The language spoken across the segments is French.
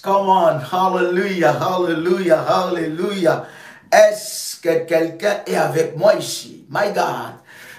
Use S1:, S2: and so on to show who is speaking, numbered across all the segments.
S1: Come on, hallelujah, hallelujah, hallelujah. Est-ce que quelqu'un est avec moi ici? My God.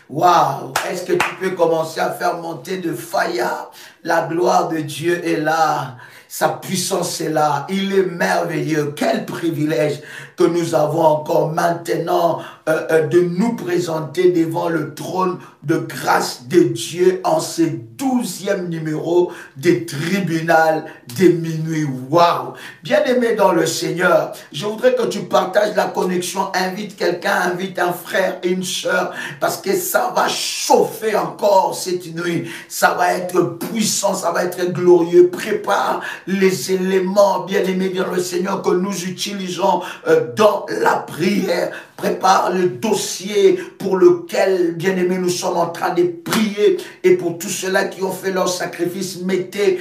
S1: Wow. Est-ce que tu peux commencer à faire monter de fire? La gloire de Dieu est là. Sa puissance est là. Il est merveilleux. Quel privilège que nous avons encore maintenant de nous présenter devant le trône de grâce de Dieu en ce 12e numéro des tribunaux de minuit. Waouh! Bien-aimé dans le Seigneur, je voudrais que tu partages la connexion. Invite quelqu'un, invite un frère et une sœur, parce que ça va chauffer encore cette nuit. Ça va être puissant, ça va être glorieux. Prépare les éléments, bien-aimés dans le Seigneur, que nous utilisons dans la prière. Prépare le dossier pour lequel, bien-aimés, nous sommes en train de prier. Et pour tous ceux-là qui ont fait leur sacrifice, mettez,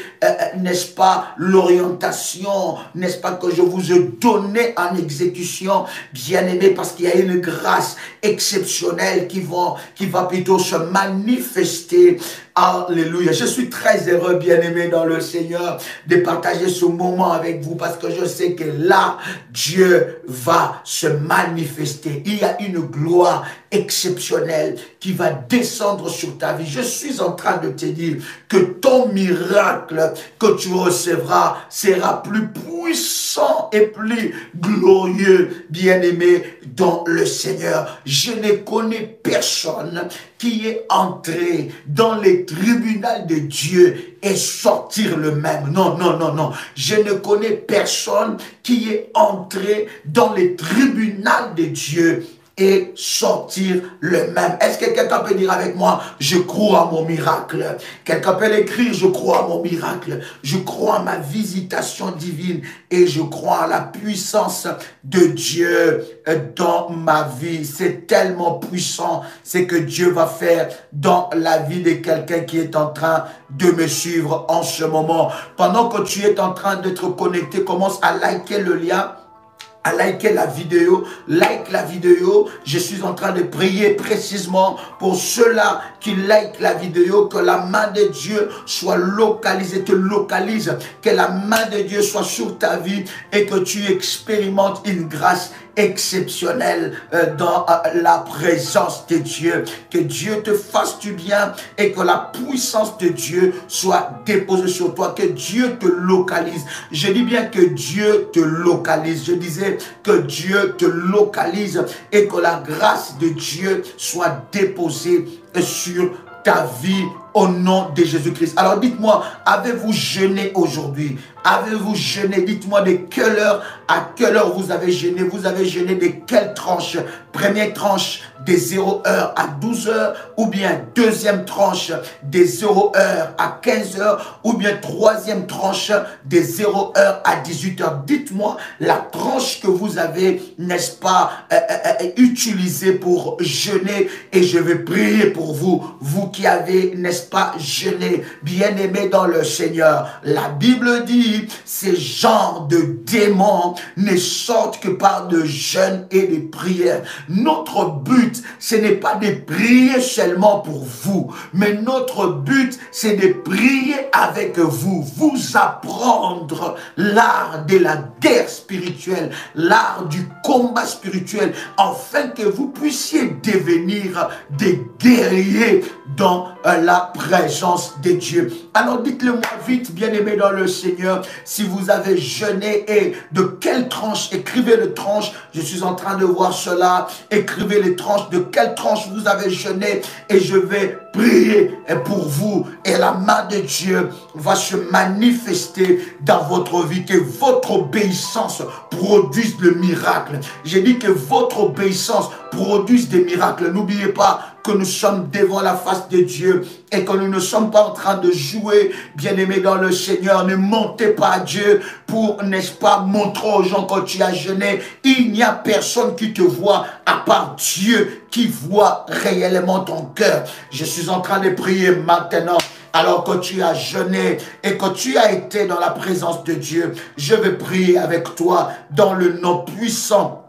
S1: n'est-ce pas, l'orientation, n'est-ce pas, que je vous ai donné en exécution, bien-aimés, parce qu'il y a une grâce exceptionnelle qui va plutôt se manifester. Alléluia. Je suis très heureux, bien-aimé dans le Seigneur, de partager ce moment avec vous, parce que je sais que là, Dieu va se manifester. Il y a une gloire exceptionnelle qui va descendre sur ta vie. Je suis en train de te dire que ton miracle que tu recevras sera plus puissant et plus glorieux, bien-aimé dans le Seigneur. Je ne connais personne qui est entré dans les tribunaux de Dieu et sortir le même. Non, non, non, non. Je ne connais personne qui est entré dans les tribunaux de Dieu et sortir le même. Est-ce que quelqu'un peut dire avec moi, je crois à mon miracle? Quelqu'un peut l'écrire, je crois à mon miracle. Je crois à ma visitation divine et je crois à la puissance de Dieu dans ma vie. C'est tellement puissant ce que Dieu va faire dans la vie de quelqu'un qui est en train de me suivre en ce moment. Pendant que tu es en train d'être connecté, commence à liker le lien, à liker la vidéo, like la vidéo. Je suis en train de prier précisément pour ceux-là qui like la vidéo, que la main de Dieu soit localisée, te localise, que la main de Dieu soit sur ta vie et que tu expérimentes une grâce exceptionnelle dans la présence de Dieu. Que Dieu te fasse du bien et que la puissance de Dieu soit déposée sur toi, que Dieu te localise. Je dis bien que Dieu te localise. Je disais que Dieu te localise et que la grâce de Dieu soit déposée sur ta vie au nom de Jésus-Christ. Alors dites-moi, avez-vous jeûné aujourd'hui? Avez-vous jeûné? Dites-moi de quelle heure à quelle heure vous avez jeûné. Vous avez jeûné de quelle tranche? Première tranche de 0h à 12h, ou bien deuxième tranche de 0h à 15h, ou bien troisième tranche de 0h à 18h. Dites-moi la tranche que vous avez, n'est-ce pas, utilisée pour jeûner, et je vais prier pour vous, vous qui avez, n'est-ce pas, jeûné, bien-aimé dans le Seigneur. La Bible dit, ces genres de démons ne sortent que par de jeûnes et de prières. Notre but, ce n'est pas de prier seulement pour vous, mais notre but, c'est de prier avec vous, vous apprendre l'art de la guerre spirituelle, l'art du combat spirituel, afin que vous puissiez devenir des guerriers dans la présence de Dieu. Alors dites-le-moi vite, bien-aimés dans le Seigneur, si vous avez jeûné et de quelle tranche. Écrivez les tranches, je suis en train de voir cela. Écrivez les tranches, de quelle tranche vous avez jeûné, et je vais prier pour vous, et la main de Dieu va se manifester dans votre vie, que votre obéissance produise le miracle. J'ai dit que votre obéissance produise des miracles. N'oubliez pas que nous sommes devant la face de Dieu et que nous ne sommes pas en train de jouer, bien-aimés dans le Seigneur. Ne mentez pas à Dieu pour, n'est-ce pas, montrer aux gens que tu as jeûné. Il n'y a personne qui te voit à part Dieu qui voit réellement ton cœur. Je suis en train de prier maintenant. Alors que tu as jeûné et que tu as été dans la présence de Dieu, je vais prier avec toi dans le nom puissant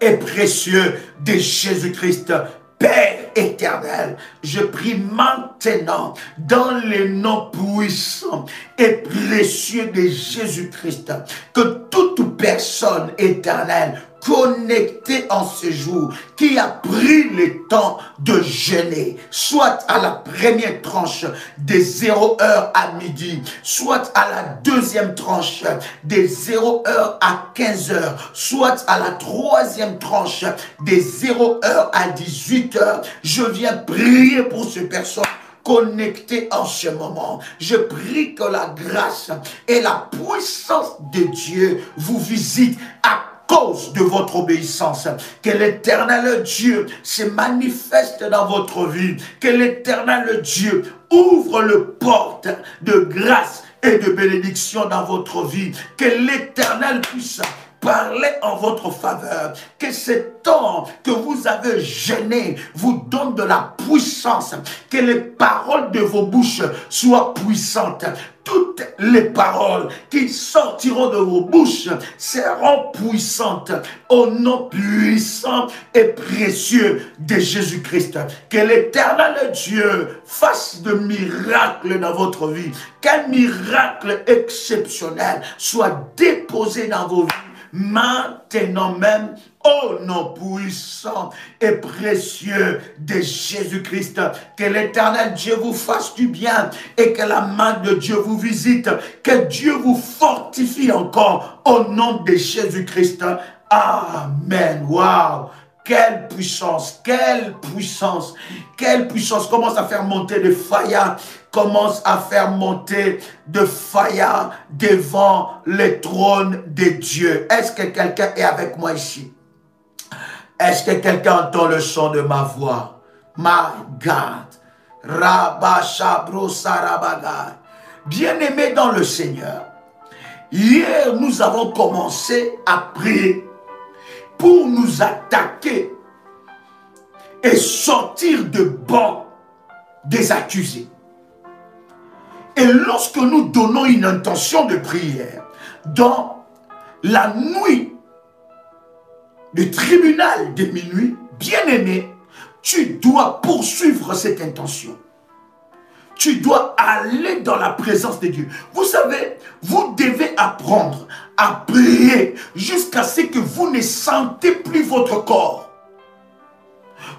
S1: et précieux de Jésus-Christ. Père éternel, je prie maintenant dans les noms puissants et précieux de Jésus-Christ que toute personne éternelle connectée en ce jour, qui a pris le temps de jeûner, soit à la première tranche des 0 heures à midi, soit à la deuxième tranche des 0 heures à 15 heures, soit à la troisième tranche des 0 heures à 18 heures, je viens prier pour ces personnes connectés en ce moment. Je prie que la grâce et la puissance de Dieu vous visitent à cause de votre obéissance. Que l'Éternel Dieu se manifeste dans votre vie. Que l'Éternel Dieu ouvre le porte de grâce et de bénédiction dans votre vie. Que l'Éternel puisse parler en votre faveur. Que ce temps que vous avez jeûné vous donne de la puissance. Que les paroles de vos bouches soient puissantes. Toutes les paroles qui sortiront de vos bouches seront puissantes au nom puissant et précieux de Jésus-Christ. Que l'Éternel Dieu fasse de miracles dans votre vie. Qu'un miracle exceptionnel soit déposé dans vos vies maintenant même, au nom puissant et précieux de Jésus-Christ. Que l'Éternel Dieu vous fasse du bien et que la main de Dieu vous visite. Que Dieu vous fortifie encore au nom de Jésus-Christ. Amen. Waouh! Quelle puissance, quelle puissance, quelle puissance. Commence à faire monter de faya, commence à faire monter de faya devant le trône de Dieu. Est-ce que quelqu'un est avec moi ici? Est-ce que quelqu'un entend le son de ma voix? My God. Rabashabro Sarabaga. Bien-aimés dans le Seigneur, hier nous avons commencé à prier pour nous attaquer et sortir de banc des accusés. Et lorsque nous donnons une intention de prière, dans la nuit du tribunal de minuit, bien-aimé, tu dois poursuivre cette intention. Tu dois aller dans la présence de Dieu. Vous savez, vous devez apprendre à prier jusqu'à ce que vous ne sentez plus votre corps.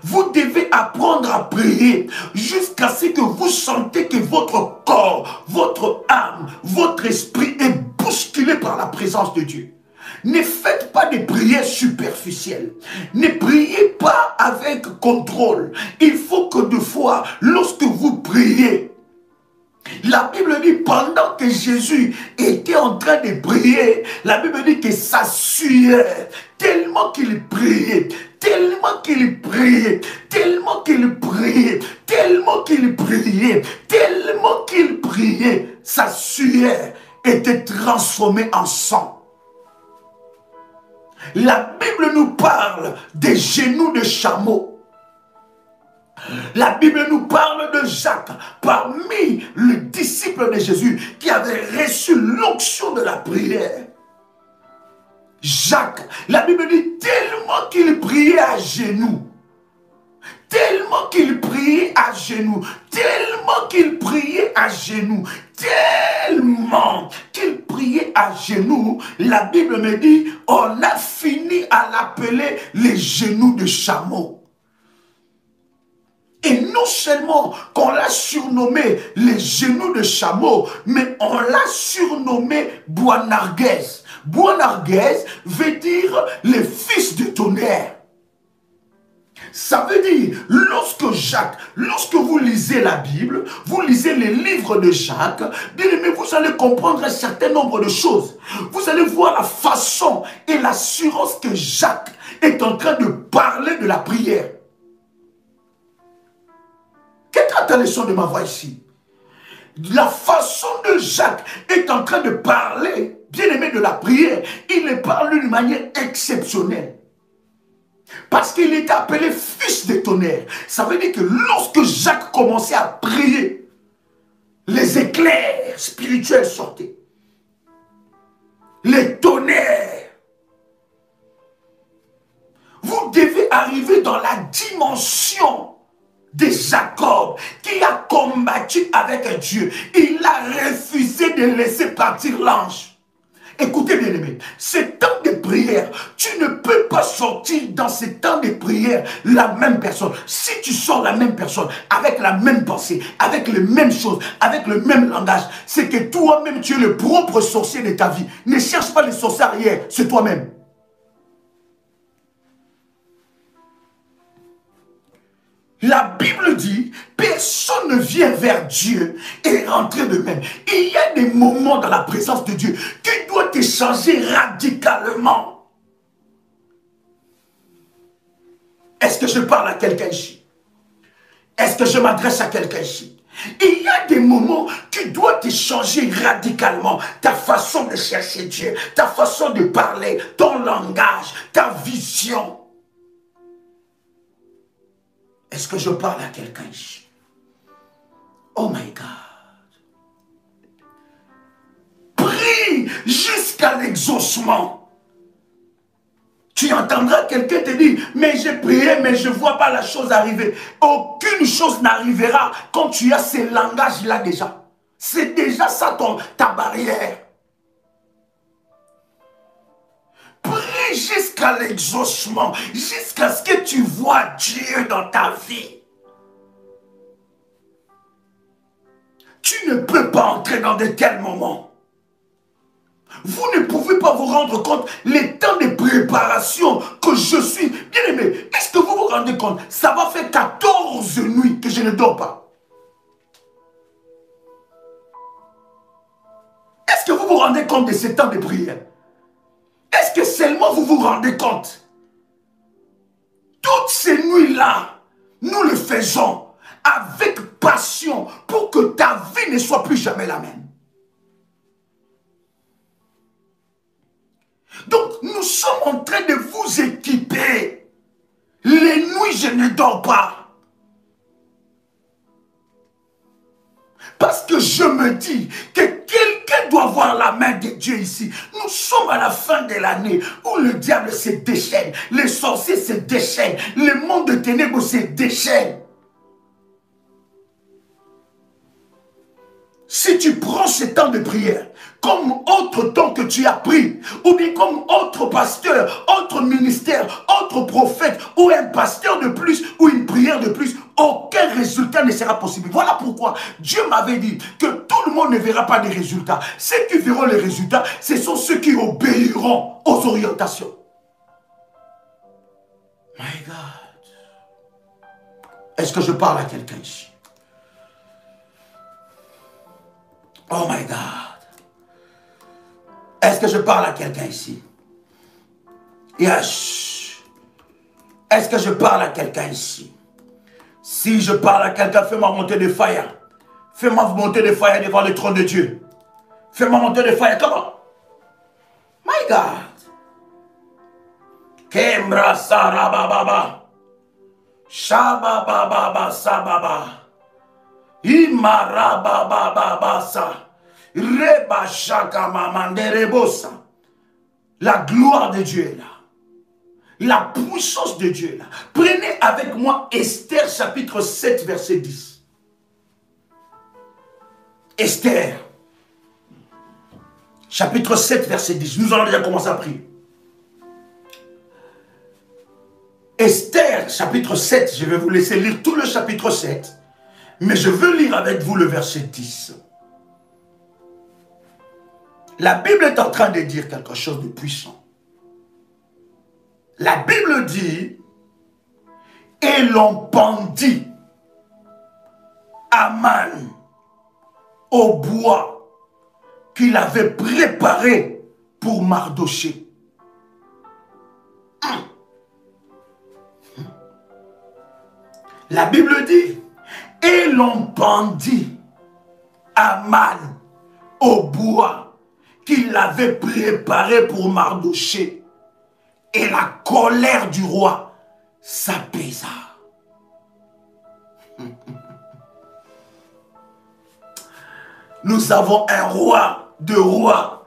S1: Vous devez apprendre à prier jusqu'à ce que vous sentez que votre corps, votre âme, votre esprit est bousculé par la présence de Dieu. Ne faites pas des prières superficielles. Ne priez pas avec contrôle. Il faut que deux fois, lorsque vous priez, la Bible dit, pendant que Jésus était en train de prier, la Bible dit que ça suait, tellement qu'il priait, tellement qu'il priait, tellement qu'il priait, tellement qu'il priait, tellement qu'il priait, sa sueur était transformée en sang. La Bible nous parle des genoux de chameau. La Bible nous parle de Jacques, parmi les disciples de Jésus, qui avait reçu l'onction de la prière. Jacques, la Bible dit tellement qu'il priait à genoux, tellement qu'il priait à genoux, tellement qu'il priait à genoux, tellement qu'il priait à genoux, la Bible me dit, on a fini à l'appeler les genoux de chameau. Et non seulement qu'on l'a surnommé les genoux de chameau, mais on l'a surnommé Boanerges. Boanerges veut dire les fils du tonnerre. Ça veut dire, lorsque vous lisez la Bible, vous lisez les livres de Jacques, bien aimé, vous allez comprendre un certain nombre de choses. Vous allez voir la façon et l'assurance que Jacques est en train de parler de la prière. Quelqu'un entend le son de ma voix ici? La façon de Jacques est en train de parler, bien aimé, de la prière. Il le parle d'une manière exceptionnelle. Parce qu'il est appelé fils de tonnerre. Ça veut dire que lorsque Jacques commençait à prier, les éclairs spirituels sortaient. Les tonnerres. Vous devez arrêter arrivé dans la dimension de Jacob, qui a combattu avec Dieu. Il a refusé de laisser partir l'ange. Écoutez bien aimé, ce temps de prière, tu ne peux pas sortir dans ce temps de prière la même personne. Si tu sors la même personne, avec la même pensée, avec les mêmes choses, avec le même langage, c'est que toi-même tu es le propre sorcier de ta vie. Ne cherche pas les sorcières, c'est toi-même. La Bible dit, personne ne vient vers Dieu et rentrer de même. Il y a des moments dans la présence de Dieu qui doivent te changer radicalement. Est-ce que je parle à quelqu'un ici? Est-ce que je m'adresse à quelqu'un ici? Il y a des moments qui doivent te changer radicalement. Ta façon de chercher Dieu, ta façon de parler, ton langage, ta vision. Est-ce que je parle à quelqu'un ici? Oh my God. Prie jusqu'à l'exaucement. Tu entendras quelqu'un te dire, mais j'ai prié, mais je ne vois pas la chose arriver. Aucune chose n'arrivera quand tu as ce langage-là déjà. C'est déjà ça ta barrière. Prie jusqu'à l'exaucement, jusqu'à ce que tu vois Dieu dans ta vie. Tu ne peux pas entrer dans de tels moments. Vous ne pouvez pas vous rendre compte les temps de préparation que je suis. Bien aimé, est-ce que vous vous rendez compte? Ça va faire 14 nuits que je ne dors pas. Est-ce que vous vous rendez compte de ces temps de prière? Est-ce que seulement vous vous rendez compte? Toutes ces nuits-là, nous le faisons avec passion pour que ta vie ne soit plus jamais la même. Donc, nous sommes en train de vous équiper. Les nuits, je ne dors pas. Parce que je me dis que quelqu'un doit voir la main de Dieu ici. Nous sommes à la fin de l'année où le diable se déchaîne, les sorciers se déchaînent, le monde de ténèbres se déchaîne. Si tu prends ce temps de prière comme autre temps que tu as pris, ou bien comme autre pasteur, autre ministère, autre prophète, ou un pasteur de plus, ou une prière de plus, aucun résultat ne sera possible. Voilà pourquoi Dieu m'avait dit que tout le monde ne verra pas des résultats. Ceux qui verront les résultats, ce sont ceux qui obéiront aux orientations. My God. Est-ce que je parle à quelqu'un ici? Oh my God. Est-ce que je parle à quelqu'un ici? Yes. Est-ce que je parle à quelqu'un ici? Si je parle à quelqu'un, fais-moi monter de fire. Fais-moi monter de fire devant le trône de Dieu. Fais-moi monter de fire. Comment? My God. Kembra sarababa. Shabababa sababa. Imarabababasa. Reba shaka mamanderebosa. La gloire de Dieu est là. La puissance de Dieu est là. Prenez avec moi Esther chapitre 7 verset 10. Esther chapitre 7 verset 10. Nous allons déjà commencer à prier. Esther chapitre 7, je vais vous laisser lire tout le chapitre 7. Mais je veux lire avec vous le verset 10. La Bible est en train de dire quelque chose de puissant. La Bible dit, et l'on pendit Aman au bois qu'il avait préparé pour Mardochée. La Bible dit, et l'on pendit Aman au bois qu'il avait préparé pour Mardochée. Et la colère du roi s'apaisa. Nous avons un roi de rois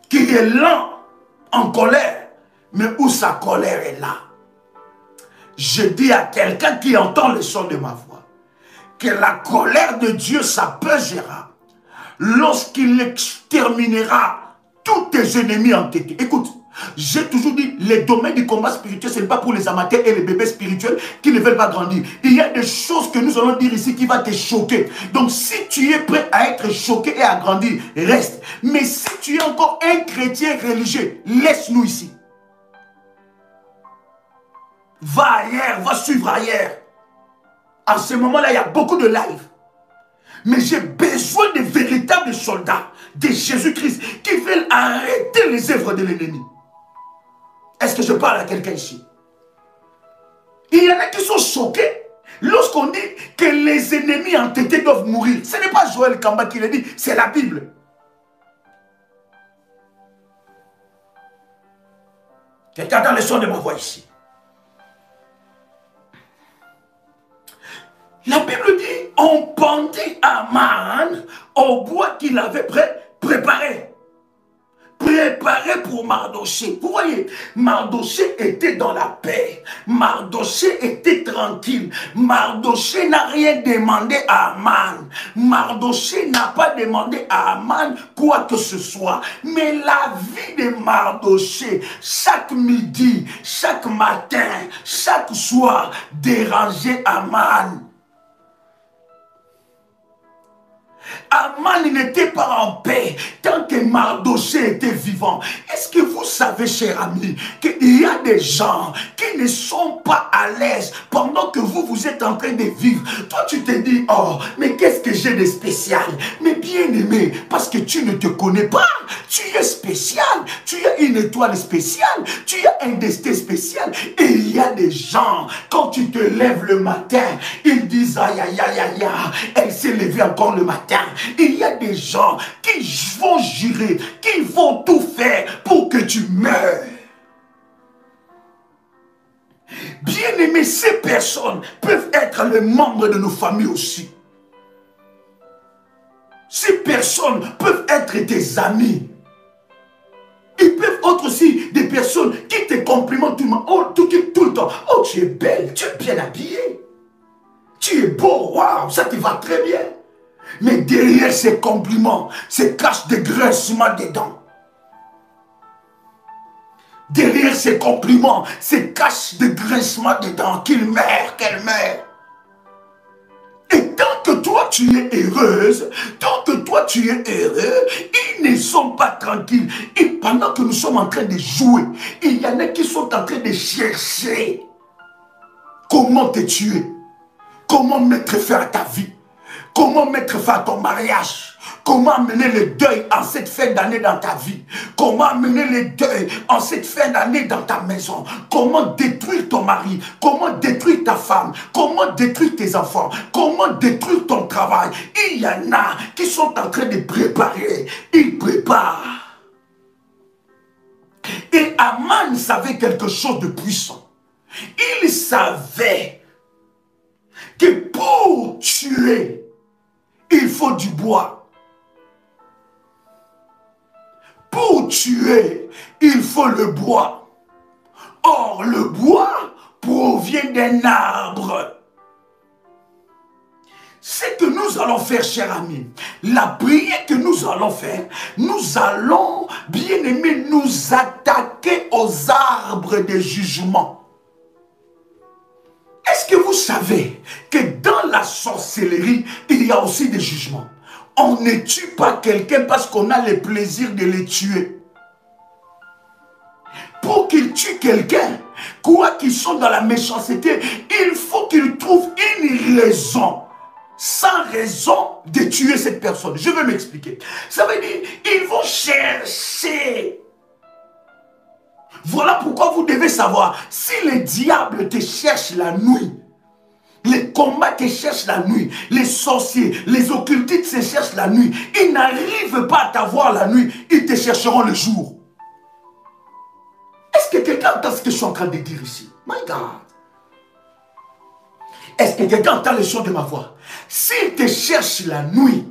S1: qui est lent en colère, mais où sa colère est là. Je dis à quelqu'un qui entend le son de ma voix, que la colère de Dieu s'apaisera lorsqu'il exterminera tous tes ennemis entêtés. Écoute, j'ai toujours dit, les domaines du combat spirituel, ce n'est pas pour les amateurs et les bébés spirituels qui ne veulent pas grandir. Il y a des choses que nous allons dire ici qui vont te choquer. Donc si tu es prêt à être choqué et à grandir, reste. Mais si tu es encore un chrétien religieux, laisse-nous ici. Va ailleurs, va suivre ailleurs. En ce moment-là, il y a beaucoup de live. Mais j'ai besoin de véritables soldats de Jésus-Christ qui veulent arrêter les œuvres de l'ennemi. Est-ce que je parle à quelqu'un ici? Il y en a qui sont choqués lorsqu'on dit que les ennemis entêtés doivent mourir. Ce n'est pas Joël Kamba qui le dit, c'est la Bible. Quelqu'un entend le son de ma voix ici. La Bible dit, on pendit Aman au bois qu'il avait préparé. Préparé pour Mardoché. Vous voyez, Mardoché était dans la paix. Mardoché était tranquille. Mardoché n'a rien demandé à Aman. Mardoché n'a pas demandé à Aman quoi que ce soit. Mais la vie de Mardoché, chaque midi, chaque matin, chaque soir, dérangeait Aman. Aman n'était pas en paix tant que Mardoché était vivant. Est-ce que vous savez, chers amis, qu'il y a des gens qui ne sont pas à l'aise pendant que vous êtes en train de vivre? Toi, tu te dis, oh, mais qu'est-ce que j'ai de spécial? Mais bien aimé, parce que tu ne te connais pas. Tu es spécial. Tu as une étoile spéciale. Tu as un destin spécial. Et il y a des gens, quand tu te lèves le matin, ils disent, aïe, aïe, aïe, aïe, aïe, elle s'est levée encore le matin. Il y a des gens qui vont jurer, qui vont tout faire pour que tu meurs. Bien aimé, ces personnes peuvent être les membres de nos familles aussi. Ces personnes peuvent être tes amis. Ils peuvent être aussi des personnes qui te complimentent tout le temps. Oh, tu es belle, tu es bien habillée. Tu es beau, waouh, ça te va très bien. Mais derrière ces compliments, se cachent des grincements des dents. Derrière ces compliments, se cachent des grincements des dents. Qu'il meurt, qu'elle meurt. Et tant que toi tu es heureuse, tant que toi tu es heureux, ils ne sont pas tranquilles. Et pendant que nous sommes en train de jouer, il y en a qui sont en train de chercher comment te tuer, comment mettre fin à ta vie. Comment mettre fin à ton mariage? Comment amener le deuil en cette fin d'année dans ta vie? Comment amener le deuil en cette fin d'année dans ta maison? Comment détruire ton mari? Comment détruire ta femme? Comment détruire tes enfants? Comment détruire ton travail? Il y en a qui sont en train de préparer. Ils préparent. Et Aman savait quelque chose de puissant. Il savait que pour tuer, il faut du bois. Pour tuer, il faut le bois. Or, le bois provient d'un arbre. Ce que nous allons faire, chers amis, la prière que nous allons faire, nous allons, bien aimés, nous attaquer aux arbres de jugement. Est-ce que vous savez que dans la sorcellerie, il y a aussi des jugements? On ne tue pas quelqu'un parce qu'on a le plaisir de le tuer. Pour qu'il tue quelqu'un, quoi qu'il soit dans la méchanceté, il faut qu'il trouve une raison. Sans raison de tuer cette personne. Je vais m'expliquer. Ça veut dire, ils vont chercher. Voilà pourquoi vous devez savoir, si le diable te cherche la nuit, les combats te cherchent la nuit, les sorciers, les occultistes te cherchent la nuit, ils n'arrivent pas à t'avoir la nuit, ils te chercheront le jour. Est-ce que quelqu'un entend ce que je suis en train de dire ici? My God. Est-ce que quelqu'un entend le son de ma voix? S'ils te cherchent la nuit,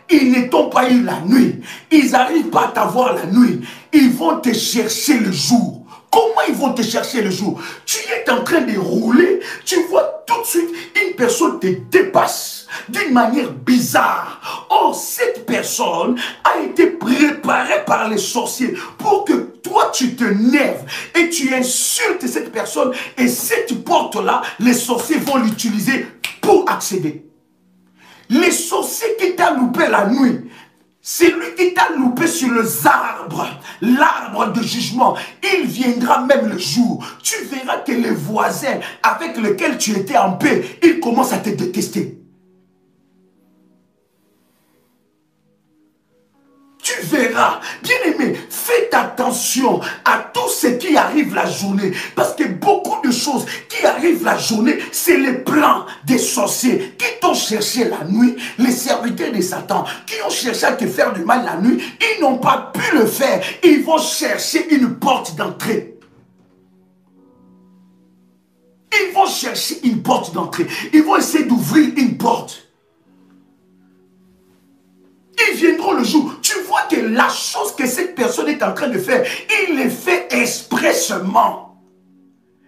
S1: ils ne t'ont pas eu la nuit, ils n'arrivent pas à t'avoir la nuit, ils vont te chercher le jour. Comment ils vont te chercher le jour? Tu es en train de rouler, tu vois tout de suite, une personne te dépasse d'une manière bizarre. Or, cette personne a été préparée par les sorciers pour que toi, tu te nerves et tu insultes cette personne. Et cette porte-là, les sorciers vont l'utiliser pour accéder. Les sorciers qui t'ont loupé la nuit, c'est lui qui t'a loupé sur les arbres, l'arbre de jugement. Il viendra même le jour. Tu verras que les voisins avec lesquels tu étais en paix, ils commencent à te détester. Tu verras, bien aimé, faites attention à tout ce qui arrive la journée. Parce que beaucoup de choses qui arrivent la journée, c'est les plans des sorciers qui t'ont cherché la nuit, les serviteurs de Satan, qui ont cherché à te faire du mal la nuit. Ils n'ont pas pu le faire. Ils vont chercher une porte d'entrée. Ils vont chercher une porte d'entrée. Ils vont essayer d'ouvrir une porte. Ils viendront le jour. Tu vois que la chose que cette personne est en train de faire, il le fait expressément.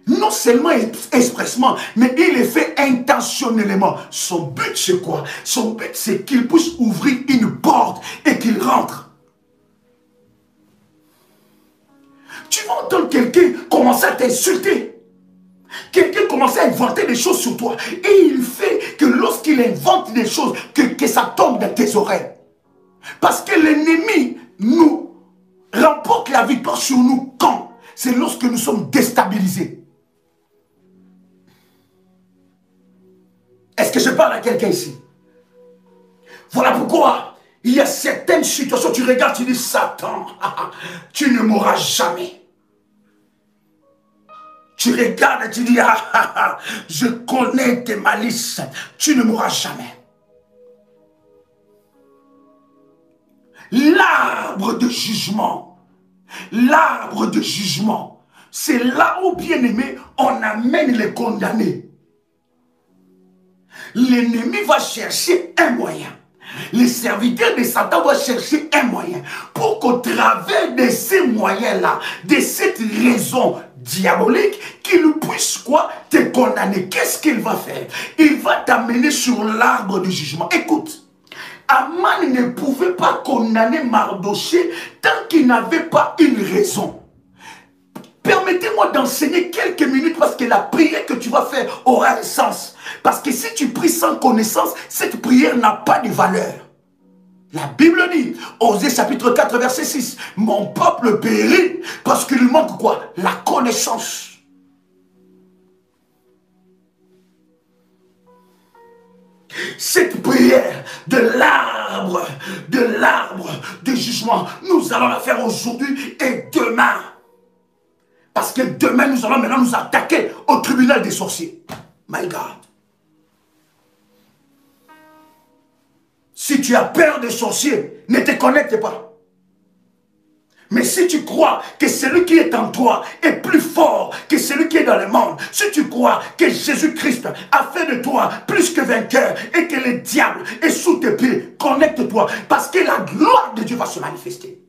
S1: Non seulement expressément, mais il le fait intentionnellement. Son but, c'est quoi? Son but, c'est qu'il puisse ouvrir une porte et qu'il rentre. Tu vas entendre quelqu'un commencer à t'insulter. Quelqu'un commence à inventer des choses sur toi. Et il fait que lorsqu'il invente des choses, que ça tombe dans tes oreilles. Parce que l'ennemi nous remporte la victoire sur nous quand? C'est lorsque nous sommes déstabilisés. Est-ce que je parle à quelqu'un ici? Voilà pourquoi il y a certaines situations, tu regardes, tu dis, Satan, tu ne mourras jamais. Tu regardes et tu dis, je connais tes malices, tu ne mourras jamais. L'arbre de jugement, c'est là où, bien aimé, on amène les condamnés. L'ennemi va chercher un moyen. Les serviteurs de Satan vont chercher un moyen pour qu'au travers de ces moyens-là, de cette raison diabolique, qu'il puisse quoi? Te condamner. Qu'est-ce qu'il va faire? Il va t'amener sur l'arbre du jugement. Écoute. Aman ne pouvait pas condamner Mardochée tant qu'il n'avait pas une raison. Permettez-moi d'enseigner quelques minutes parce que la prière que tu vas faire aura un sens. Parce que si tu pries sans connaissance, cette prière n'a pas de valeur. La Bible dit, Osée chapitre 4 verset 6, mon peuple périt parce qu'il lui manque quoi? La connaissance. Cette prière de l'arbre de jugement, nous allons la faire aujourd'hui et demain. Parce que demain, nous allons maintenant nous attaquer au tribunal des sorciers. My God. Si tu as peur des sorciers, ne te connecte pas. Mais si tu crois que celui qui est en toi est plus fort que celui qui est dans le monde, si tu crois que Jésus-Christ a fait de toi plus que vainqueur et que le diable est sous tes pieds, connecte-toi parce que la gloire de Dieu va se manifester.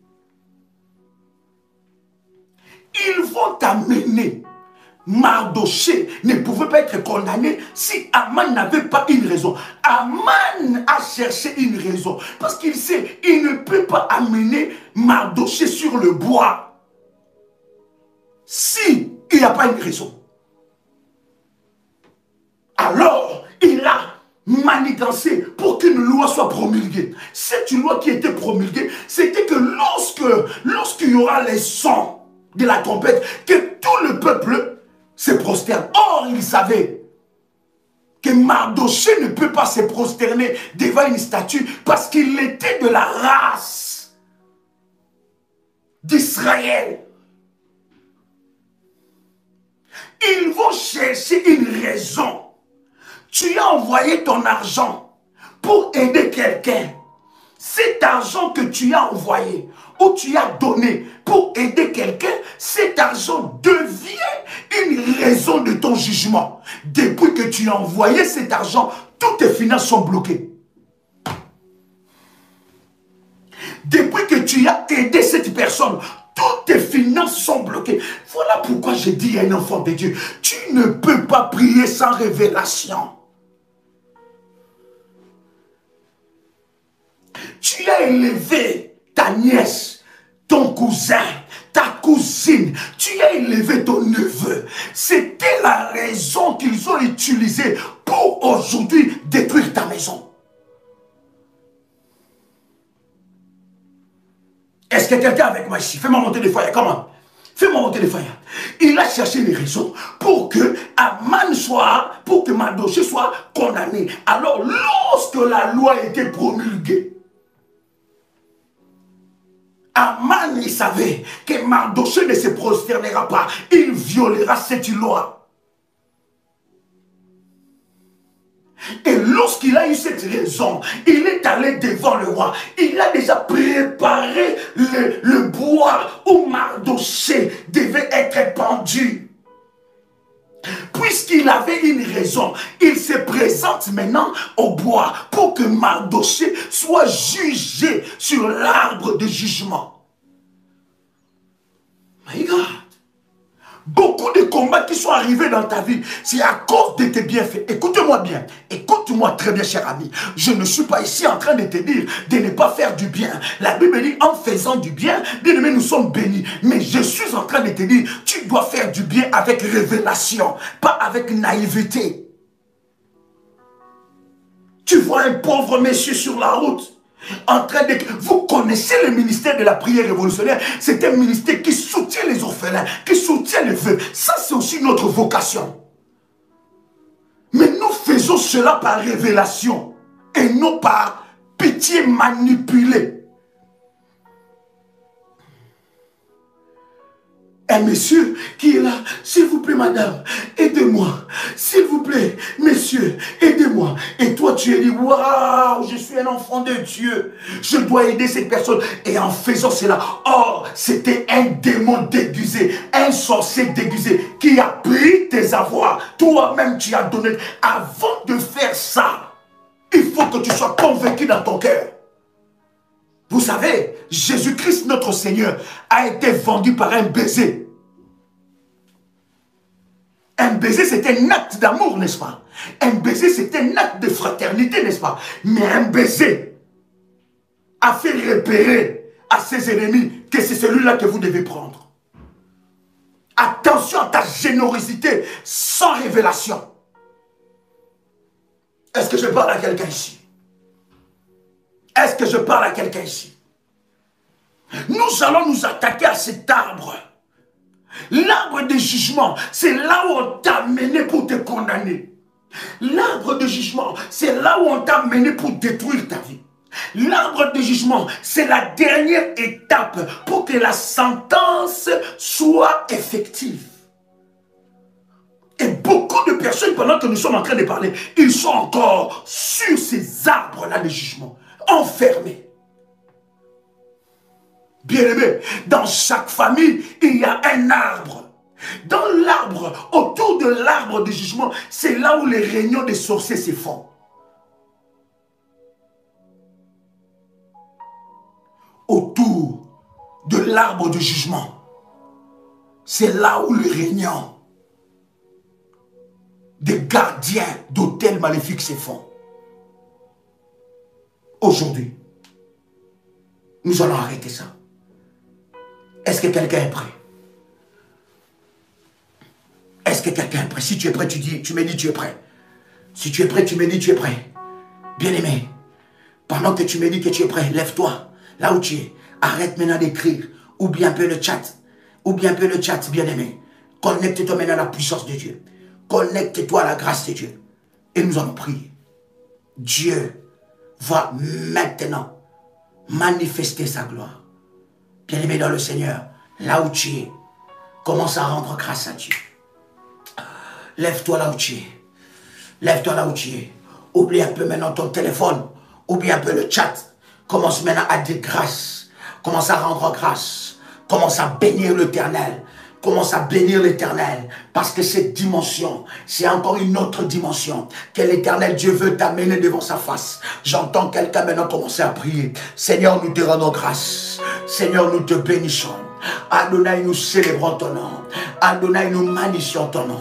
S1: Ils vont t'amener. Mardochée ne pouvait pas être condamné si Aman n'avait pas une raison. Aman a cherché une raison. Parce qu'il sait, il ne peut pas amener Mardochée sur le bois si il n'y a pas une raison. Alors, il a manigancé pour qu'une loi soit promulguée. Cette loi qui était promulguée, c'était que lorsqu'il y aura les sons de la trompette, que tout le peuple se prosterne. Or, il savait que Mardochée ne peut pas se prosterner devant une statue parce qu'il était de la race d'Israël. Ils vont chercher une raison. Tu as envoyé ton argent pour aider quelqu'un. Cet argent que tu as envoyé ou tu as donné pour aider quelqu'un, cet argent devient une raison de ton jugement. Depuis que tu as envoyé cet argent, toutes tes finances sont bloquées. Depuis que tu as aidé cette personne, toutes tes finances sont bloquées. Voilà pourquoi je dis à un enfant de Dieu, tu ne peux pas prier sans révélation. Tu as élevé ta nièce, ton cousin, ta cousine, tu as élevé ton neveu. C'était la raison qu'ils ont utilisée pour aujourd'hui détruire ta maison. Est-ce que quelqu'un avec moi ici? Fais-moi monter des foyers, comment? Fais-moi monter des foyers. Il a cherché les raisons pour que Aman soit, pour que Mardochée soit condamné. Alors, lorsque la loi a été promulguée, Aman, il savait que Mardochée ne se prosternera pas. Il violera cette loi. Et lorsqu'il a eu cette raison, il est allé devant le roi. Il a déjà préparé le bois où Mardochée devait être pendu. Puisqu'il avait une raison, il se présente maintenant au bois pour que Mardochée soit jugé sur l'arbre de jugement. My God. Beaucoup de combats qui sont arrivés dans ta vie, c'est à cause de tes bienfaits. Écoute-moi bien, écoute-moi très bien, cher ami. Je ne suis pas ici en train de te dire de ne pas faire du bien. La Bible dit, en faisant du bien, bien aimé, nous sommes bénis. Mais je suis en train de te dire, tu dois faire du bien avec révélation, pas avec naïveté. Tu vois un pauvre monsieur sur la route, en train de... Vous connaissez le ministère de la prière révolutionnaire. C'est un ministère qui soutient les orphelins, qui soutient les veuves. Ça, c'est aussi notre vocation. Mais nous faisons cela par révélation et non par pitié manipulée. Un monsieur qui est là, s'il vous plaît madame, aidez-moi, s'il vous plaît, messieurs, aidez-moi. Et toi tu es dit, waouh, je suis un enfant de Dieu, je dois aider cette personne. Et en faisant cela, oh, c'était un démon déguisé, un sorcier déguisé qui a pris tes avoirs. Toi-même tu as donné. Avant de faire ça, il faut que tu sois convaincu dans ton cœur. Vous savez, Jésus-Christ, notre Seigneur, a été vendu par un baiser. Un baiser, c'est un acte d'amour, n'est-ce pas? Un baiser, c'est un acte de fraternité, n'est-ce pas? Mais un baiser a fait repérer à ses ennemis que c'est celui-là que vous devez prendre. Attention à ta générosité sans révélation. Est-ce que je parle à quelqu'un ici? Est-ce que je parle à quelqu'un ici? Nous allons nous attaquer à cet arbre. L'arbre de jugement, c'est là où on t'a mené pour te condamner. L'arbre de jugement, c'est là où on t'a mené pour détruire ta vie. L'arbre de jugement, c'est la dernière étape pour que la sentence soit effective. Et beaucoup de personnes, pendant que nous sommes en train de parler, ils sont encore sur ces arbres-là de jugement, enfermés. Bien-aimé, dans chaque famille, il y a un arbre. Dans l'arbre, autour de l'arbre de jugement, c'est là où les réunions des sorciers se font. Autour de l'arbre de jugement, c'est là où les réunions des gardiens d'hôtels maléfiques se font. Aujourd'hui, nous allons arrêter ça. Est-ce que quelqu'un est prêt? Est-ce que quelqu'un est prêt? Si tu es prêt, tu me dis tu es prêt. Si tu es prêt, tu me dis tu es prêt. Bien-aimé, pendant que tu me dis que tu es prêt, lève-toi, là où tu es. Arrête maintenant d'écrire. Oublie un peu le chat. Oublie un peu le chat, bien-aimé. Connecte-toi maintenant à la puissance de Dieu. Connecte-toi à la grâce de Dieu. Et nous allons prier. Dieu va maintenant manifester sa gloire. Bien-aimé dans le Seigneur, là où tu es, commence à rendre grâce à Dieu. Lève-toi là où tu es. Lève-toi là où tu es. Oublie un peu maintenant ton téléphone. Oublie un peu le chat. Commence maintenant à dire grâce. Commence à rendre grâce. Commence à bénir l'Éternel. Commence à bénir l'Éternel. Parce que cette dimension, c'est encore une autre dimension que l'Éternel Dieu veut t'amener devant sa face. J'entends quelqu'un maintenant commencer à prier. Seigneur, nous te rendons grâce. Seigneur, nous te bénissons. Adonai, nous célébrons ton nom. Adonai, nous magnifions ton nom.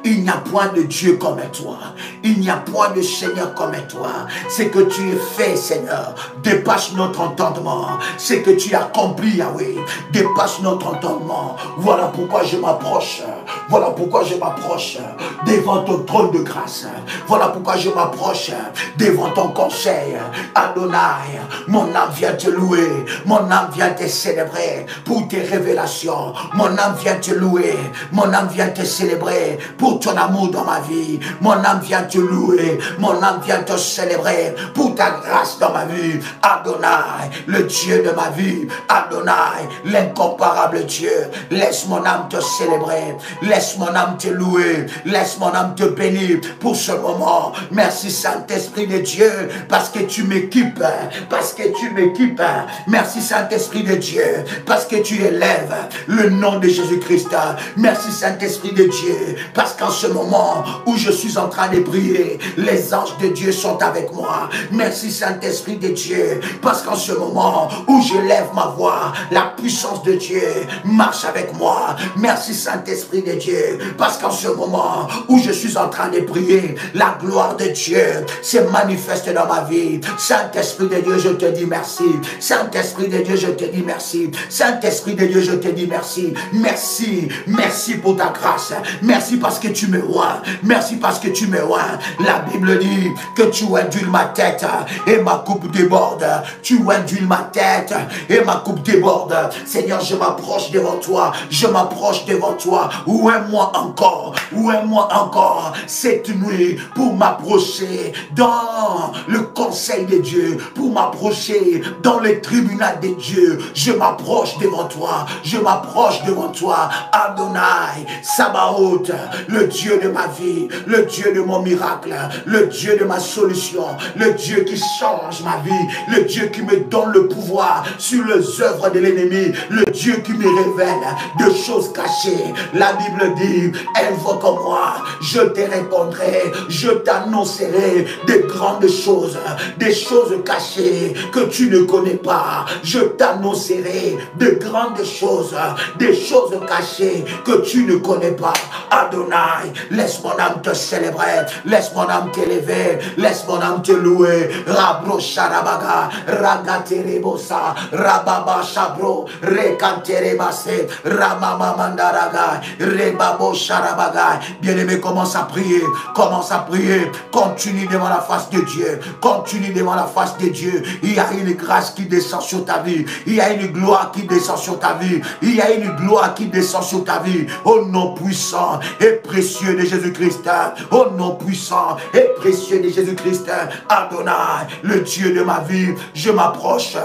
S1: Il n'y a point de Dieu comme toi. Il n'y a point de Seigneur comme toi. Ce que tu as fait, Seigneur, dépasse notre entendement. Ce que tu as accompli, Yahweh, dépasse notre entendement. Voilà pourquoi je m'approche. Voilà pourquoi je m'approche devant ton trône de grâce. Voilà pourquoi je m'approche devant ton conseil. Adonai, mon âme vient te louer. Mon âme vient te célébrer pour tes révélations. Mon âme vient te louer. Mon âme vient te célébrer pour ton amour dans ma vie. Mon âme vient te louer. Mon âme vient te célébrer pour ta grâce dans ma vie. Adonai, le Dieu de ma vie. Adonai, l'incomparable Dieu. Laisse mon âme te célébrer. Laisse mon âme te louer. Laisse mon âme te bénir pour ce moment. Merci Saint-Esprit de Dieu parce que tu m'équipes. Parce que tu m'équipes. Merci Saint-Esprit de Dieu parce que tu élèves le nom de Jésus-Christ. Merci Saint-Esprit de Dieu parce qu'en ce moment où je suis en train de prier, les anges de Dieu sont avec moi. Merci Saint-Esprit de Dieu parce qu'en ce moment où je lève ma voix, la puissance de Dieu marche avec moi. Merci Saint-Esprit de Dieu parce qu'en ce moment où je suis en train de prier, la gloire de Dieu se manifeste dans ma vie. Saint-Esprit de Dieu, je te dis merci. Saint-Esprit de Dieu, je te dis merci. Saint-Esprit de Dieu, je te dis merci. Merci, merci pour ta grâce. Merci parce que tu me vois. Merci parce que tu me vois. La Bible dit que tu induis ma tête et ma coupe déborde. Tu induis ma tête et ma coupe déborde. Seigneur, je m'approche devant toi. Je m'approche devant toi. Où est-moi encore? Où est-moi encore cette nuit pour m'approcher dans le conseil de Dieu, pour m'approcher dans le tribunal de Dieu. Je m'approche devant toi. Je m'approche devant toi. Adonai, Sabaoth, le Dieu de ma vie, le Dieu de mon miracle, le Dieu de ma solution, le Dieu qui change ma vie, le Dieu qui me donne le pouvoir sur les œuvres de l'ennemi, le Dieu qui me révèle de choses cachées. La Bible dit, invoque-moi, je te répondrai, je t'annoncerai de grandes choses, des choses cachées que tu ne connais pas. Je t'annoncerai de grandes choses, des choses cachées que tu ne connais pas. Adonai, laisse mon âme te célébrer, laisse mon âme t'élever, laisse mon âme te louer. Rabro Sharabaga, Ragaterebosa, Rababa Shabro, Rekanterebase, Ramama Mandaraga, Rebabo Sharabaga. Bien-aimé, commence à prier, commence à prier, continue devant la face de Dieu, continue devant la face de Dieu. Il y a une grâce qui descend sur ta vie, il y a une gloire qui descend sur ta vie, il y a une gloire qui descend sur ta vie. Au nom puissant et précieux de Jésus-Christ, au nom puissant et précieux de Jésus-Christ, Adonai, le Dieu de ma vie, je m'approche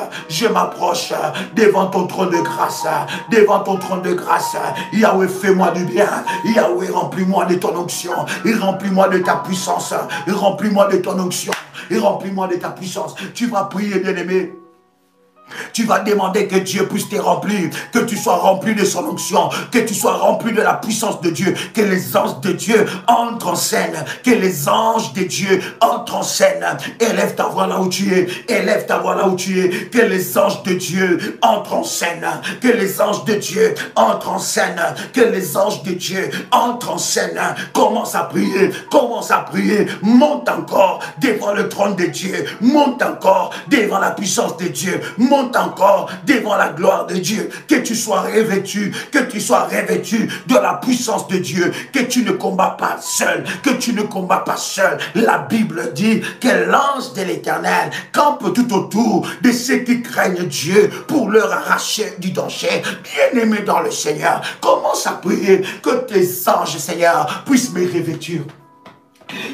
S1: devant ton trône de grâce, devant ton trône de grâce. Yahweh, fais-moi du bien. Yahweh, remplis-moi de ton onction, et remplis-moi de ta puissance, et remplis-moi de ton onction, et remplis-moi de ta puissance. Tu vas prier, bien-aimé. Tu vas demander que Dieu puisse te remplir, que tu sois rempli de son onction, que tu sois rempli de la puissance de Dieu, que les anges de Dieu entrent en scène, que les anges de Dieu entrent en scène. Élève ta voix là où tu es, élève ta voix là où tu es, que les anges de Dieu entrent en scène, que les anges de Dieu entrent en scène, que les anges de Dieu entrent en scène. Commence à prier, monte encore devant le trône de Dieu, monte encore devant la puissance de Dieu, monte encore devant la gloire de Dieu, que tu sois revêtu, de la puissance de Dieu, que tu ne combats pas seul, La Bible dit que l'ange de l'Éternel campe tout autour de ceux qui craignent Dieu pour leur arracher du danger. Bien-aimé dans le Seigneur, commence à prier que tes anges, Seigneur, puissent me revêtir.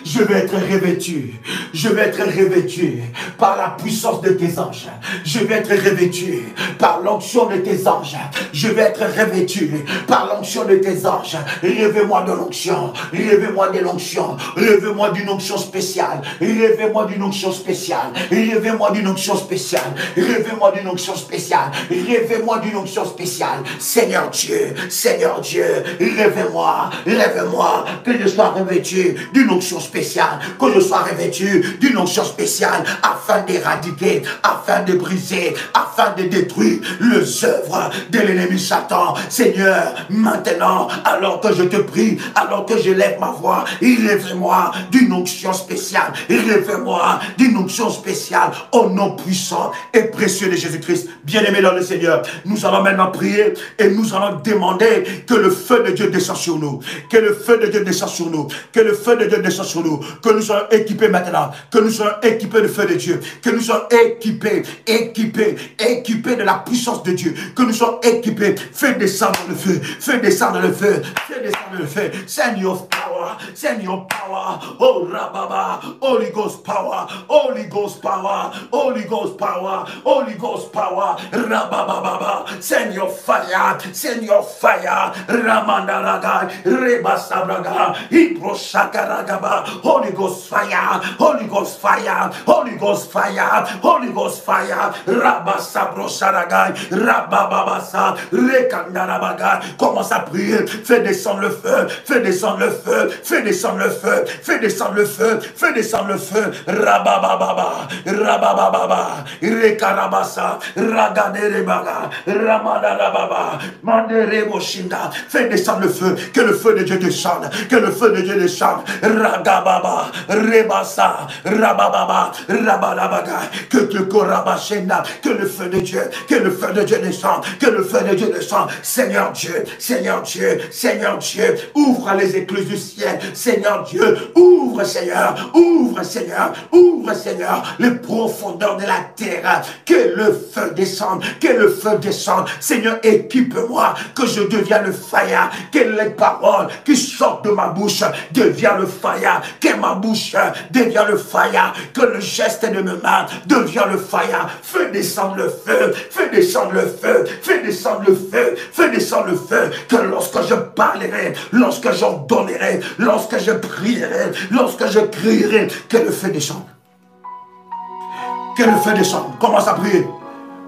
S1: Je vais être revêtu par la puissance de tes anges. Je vais être revêtu par l'onction de tes anges. Je vais être revêtu par l'onction de tes anges. Rêvez-moi de l'onction, rêvez-moi de l'onction, rêvez-moi d'une onction spéciale, rêvez-moi d'une onction spéciale, rêvez-moi d'une onction spéciale, rêvez-moi d'une onction spéciale, rêvez-moi d'une onction spéciale. Seigneur Dieu, rêvez-moi, que je sois revêtu d'une onction onction spéciale, que je sois revêtu d'une onction spéciale afin d'éradiquer, afin de briser, afin de détruire les œuvres de l'ennemi Satan. Seigneur, maintenant, alors que je te prie, alors que je lève ma voix, élève-moi d'une onction spéciale, élève-moi d'une onction spéciale au nom puissant et précieux de Jésus-Christ. Bien-aimé dans le Seigneur, nous allons maintenant prier et nous allons demander que le feu de Dieu descende sur nous, que le feu de Dieu descende sur nous, que le feu de Dieu descende sur nous, que nous soyons équipés maintenant, que nous soyons équipés du feu de Dieu, que nous soyons équipés de la puissance de Dieu, que nous soyons équipés. Fais descendre le feu, fais descendre le feu, fais descendre le feu. Send your power, send your power. Oh Rababa, Holy Ghost power, Holy Ghost power, Holy Ghost power, Holy Ghost power. Rababa, send your fire, send your fire. Ramandaraga, Rebasabraga, Ibroshakaragaba. Holy Ghost fire, Holy Ghost fire, Holy Ghost fire, Holy Ghost fire. Rabasabrosaraga, Rabababasa, Rekandarabaga. Commence à prier, fais descendre le feu, fais descendre le feu, fais descendre le feu, fais descendre le feu, fais descendre le feu. Rabababa, Rabababa, Rekarabasa, Ragaderebaga, Ramandarababa, Mandereboshinda. Fais descendre le feu, que le feu de Dieu descende, que le feu de Dieu descende. Ragababa, Rebasa, Rabababa, Rabadabaga, que le Korabashenda, que le feu de Dieu, que le feu de Dieu descende, que le feu de Dieu descende. Seigneur Dieu, Seigneur Dieu, Seigneur Dieu, ouvre les écluses du ciel. Seigneur Dieu, ouvre Seigneur, ouvre Seigneur, ouvre Seigneur les profondeurs de la terre. Que le feu descende, que le feu descende. Seigneur, équipe-moi, que je devienne le fire, que les paroles qui sortent de ma bouche deviennent le fire, que ma bouche devienne le fire, que le geste de mes mains devienne le fire. Fais descendre le feu, fais descendre le feu, fais descendre le feu, fais descendre le feu, que lorsque je parlerai, lorsque j'ordonnerai, lorsque je prierai, lorsque je crierai, que le feu descende. Que le feu descende. Commence à prier.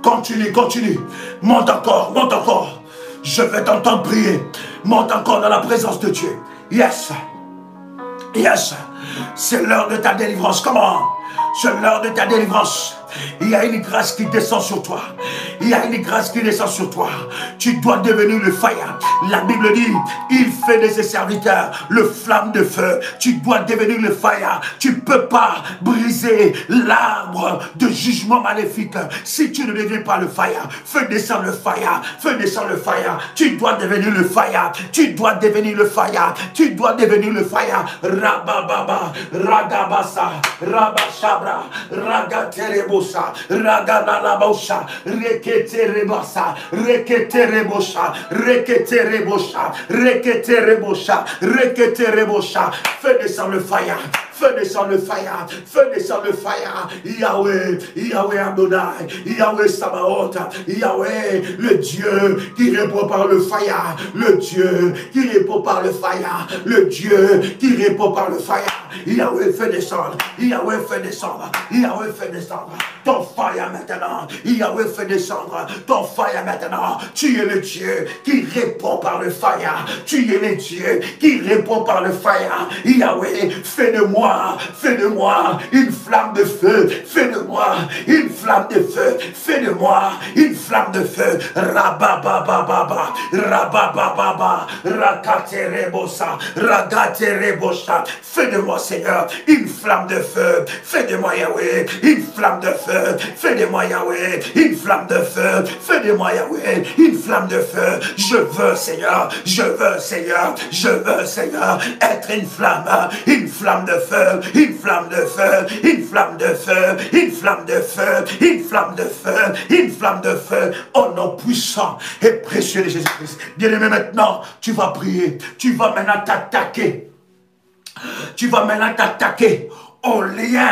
S1: Continue, continue. Monte encore, monte encore. Je vais t'entendre prier. Monte encore dans la présence de Dieu. Yes. Yes. C'est l'heure de ta délivrance. Comment? C'est l'heure de ta délivrance. Il y a une grâce qui descend sur toi. Il y a une grâce qui descend sur toi. Tu dois devenir le fire. La Bible dit, il fait de ses serviteurs le flamme de feu. Tu dois devenir le fire. Tu ne peux pas briser l'arbre de jugement maléfique si tu ne deviens pas le fire. Fais descendre le fire. Fais descendre le fire. Tu dois devenir le fire. Tu dois devenir le fire. Tu dois devenir le fire. Rabababa, Ragabasa, Rabashabra, Ragaterebo. Raganalabosha, Reketerebasa, Reketerebosha, Reketerebosha, Reketerebosha, Reketerebosha. Fais descendre le fire. Fais descendre le fire, fais descendre le fire. Yahweh, Yahweh Adonai, Yahweh Sabaoth, Yahweh, le Dieu qui répond par le fire, le Dieu qui répond par le fire, le Dieu qui répond par le fire. Yahweh fait descendre, Yahweh fait descendre, Yahweh fait descendre ton fire maintenant. Yahweh fait descendre ton fire maintenant. Tu es le Dieu qui répond par le fire. Tu es le Dieu qui répond par le fire. Yahweh, fais de moi une flamme de feu. Fais de moi une flamme de feu. Fais de moi une flamme de feu. Rababababa, rababababa, rakaterebosa, ragaterebosa. Fais de moi, Seigneur, une flamme de feu. Fais de moi, Yahweh, une flamme de feu. Fais de moi, Yahweh, une flamme de feu. Fais de moi, Yahweh, une flamme de feu. Je veux, Seigneur, je veux, Seigneur, je veux, Seigneur, être une flamme de feu, une flamme de feu, une flamme de feu, une flamme de feu, une flamme de feu, une flamme de feu, au nom puissant et précieux de Jésus-Christ. Bien-aimé, maintenant, tu vas prier, tu vas maintenant t'attaquer. Tu vas maintenant t'attaquer au lien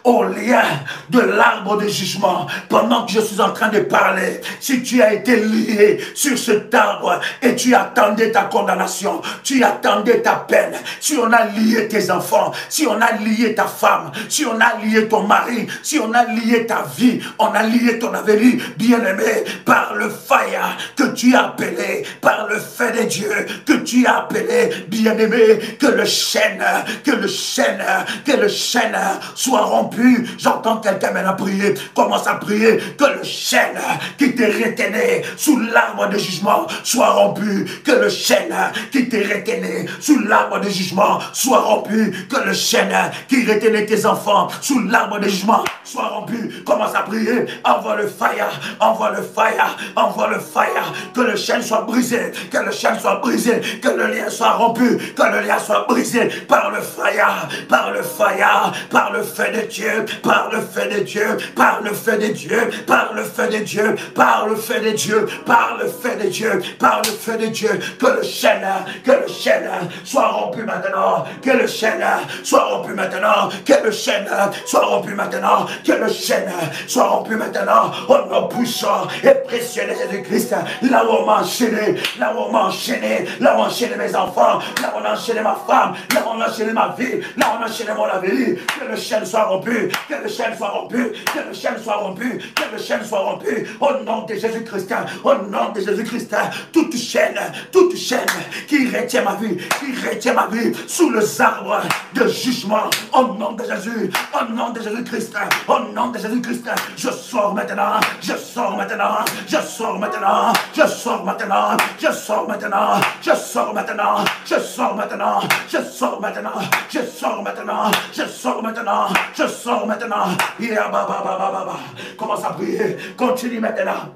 S1: au lien de l'arbre de jugement, pendant que je suis en train de parler, si tu as été lié sur cet arbre et tu attendais ta condamnation, tu attendais ta peine, si on a lié tes enfants, si on a lié ta femme, si on a lié ton mari, si on a lié ta vie, on a lié ton avenir, bien-aimé, par le fire que tu as appelé, par le fait de Dieu que tu as appelé, bien-aimé, que le chêne soit rompu. J'entends quelqu'un maintenant prier, commence à prier, que le chêne qui te retenait sous l'arbre de jugement soit rompu, que le chêne qui te retenait sous l'arbre de jugement soit rompu, que le chêne qui retenait tes enfants sous l'arbre de jugement soit rompu. Commence à prier, envoie le fire, envoie le fire, envoie le fire, que le chêne soit brisé, que le chêne soit brisé, que le lien soit rompu, que le lien soit brisé par le fire, par le fire, par le feu de Dieu, par le feu de Dieu, par le feu de Dieu, par le feu de Dieu, par le feu de Dieu, par le feu de Dieu, par le feu de Dieu, que le chêne soit rompu maintenant, que le chêne soit rompu maintenant, que le chêne soit rompu maintenant, que le chêne soit rompu maintenant, au nom puissant et précieux de Jésus-Christ, là où on m'a enchaîné, là où on m'a enchaîné, là où on a enchaîné mes enfants, là où on a enchaîné ma femme, là où on a enchaîné ma vie, là où on a enchaîné mon avenir, que le chêne soit rompu, que le chêne soit rompu, que le chêne soit rompu, que le chêne soit rompu, au nom de Jésus-Christ, au nom de Jésus-Christ, toute chaîne qui retient ma vie sous les arbres de jugement, au nom de Jésus, au nom de Jésus-Christ, au nom de Jésus-Christ, je sors maintenant, je sors maintenant, je sors maintenant, je sors maintenant, je sors maintenant, je sors maintenant, je sors maintenant, je sors maintenant, je sors maintenant, je sors maintenant, je sors maintenant. Commence à prier, continue maintenant.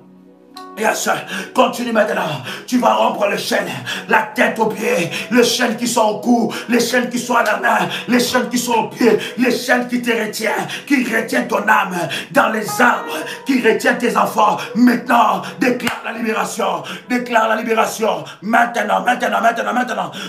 S1: Yes, continue maintenant. Tu vas rompre les chaînes, la tête aux pieds, les chaînes qui sont au cou, les chaînes qui sont à la main, les chaînes qui sont aux pieds, les chaînes qui te retiennent ton âme dans les arbres, qui retiennent tes enfants. Maintenant, déclare la libération, déclare la libération. Maintenant.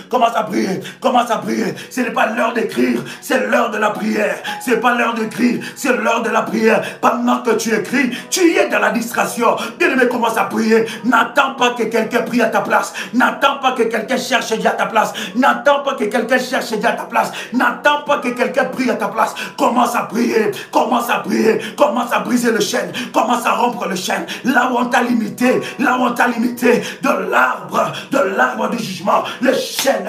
S1: Commence à prier, commence à prier. Ce n'est pas l'heure d'écrire, c'est l'heure de la prière. Ce n'est pas l'heure d'écrire, c'est l'heure de la prière. Pendant que tu écris, tu es dans la distraction. Bien-aimé, commence à prier. N'attends pas que quelqu'un prie à ta place. N'attends pas que quelqu'un cherche Dieu à ta place. N'attends pas que quelqu'un cherche Dieu à ta place. N'attends pas que quelqu'un prie à ta place. Commence à prier. Commence à prier. Commence à briser le chêne. Commence à rompre le chêne. Là où on t'a limité. Là où on t'a limité. De l'arbre du jugement. Le chêne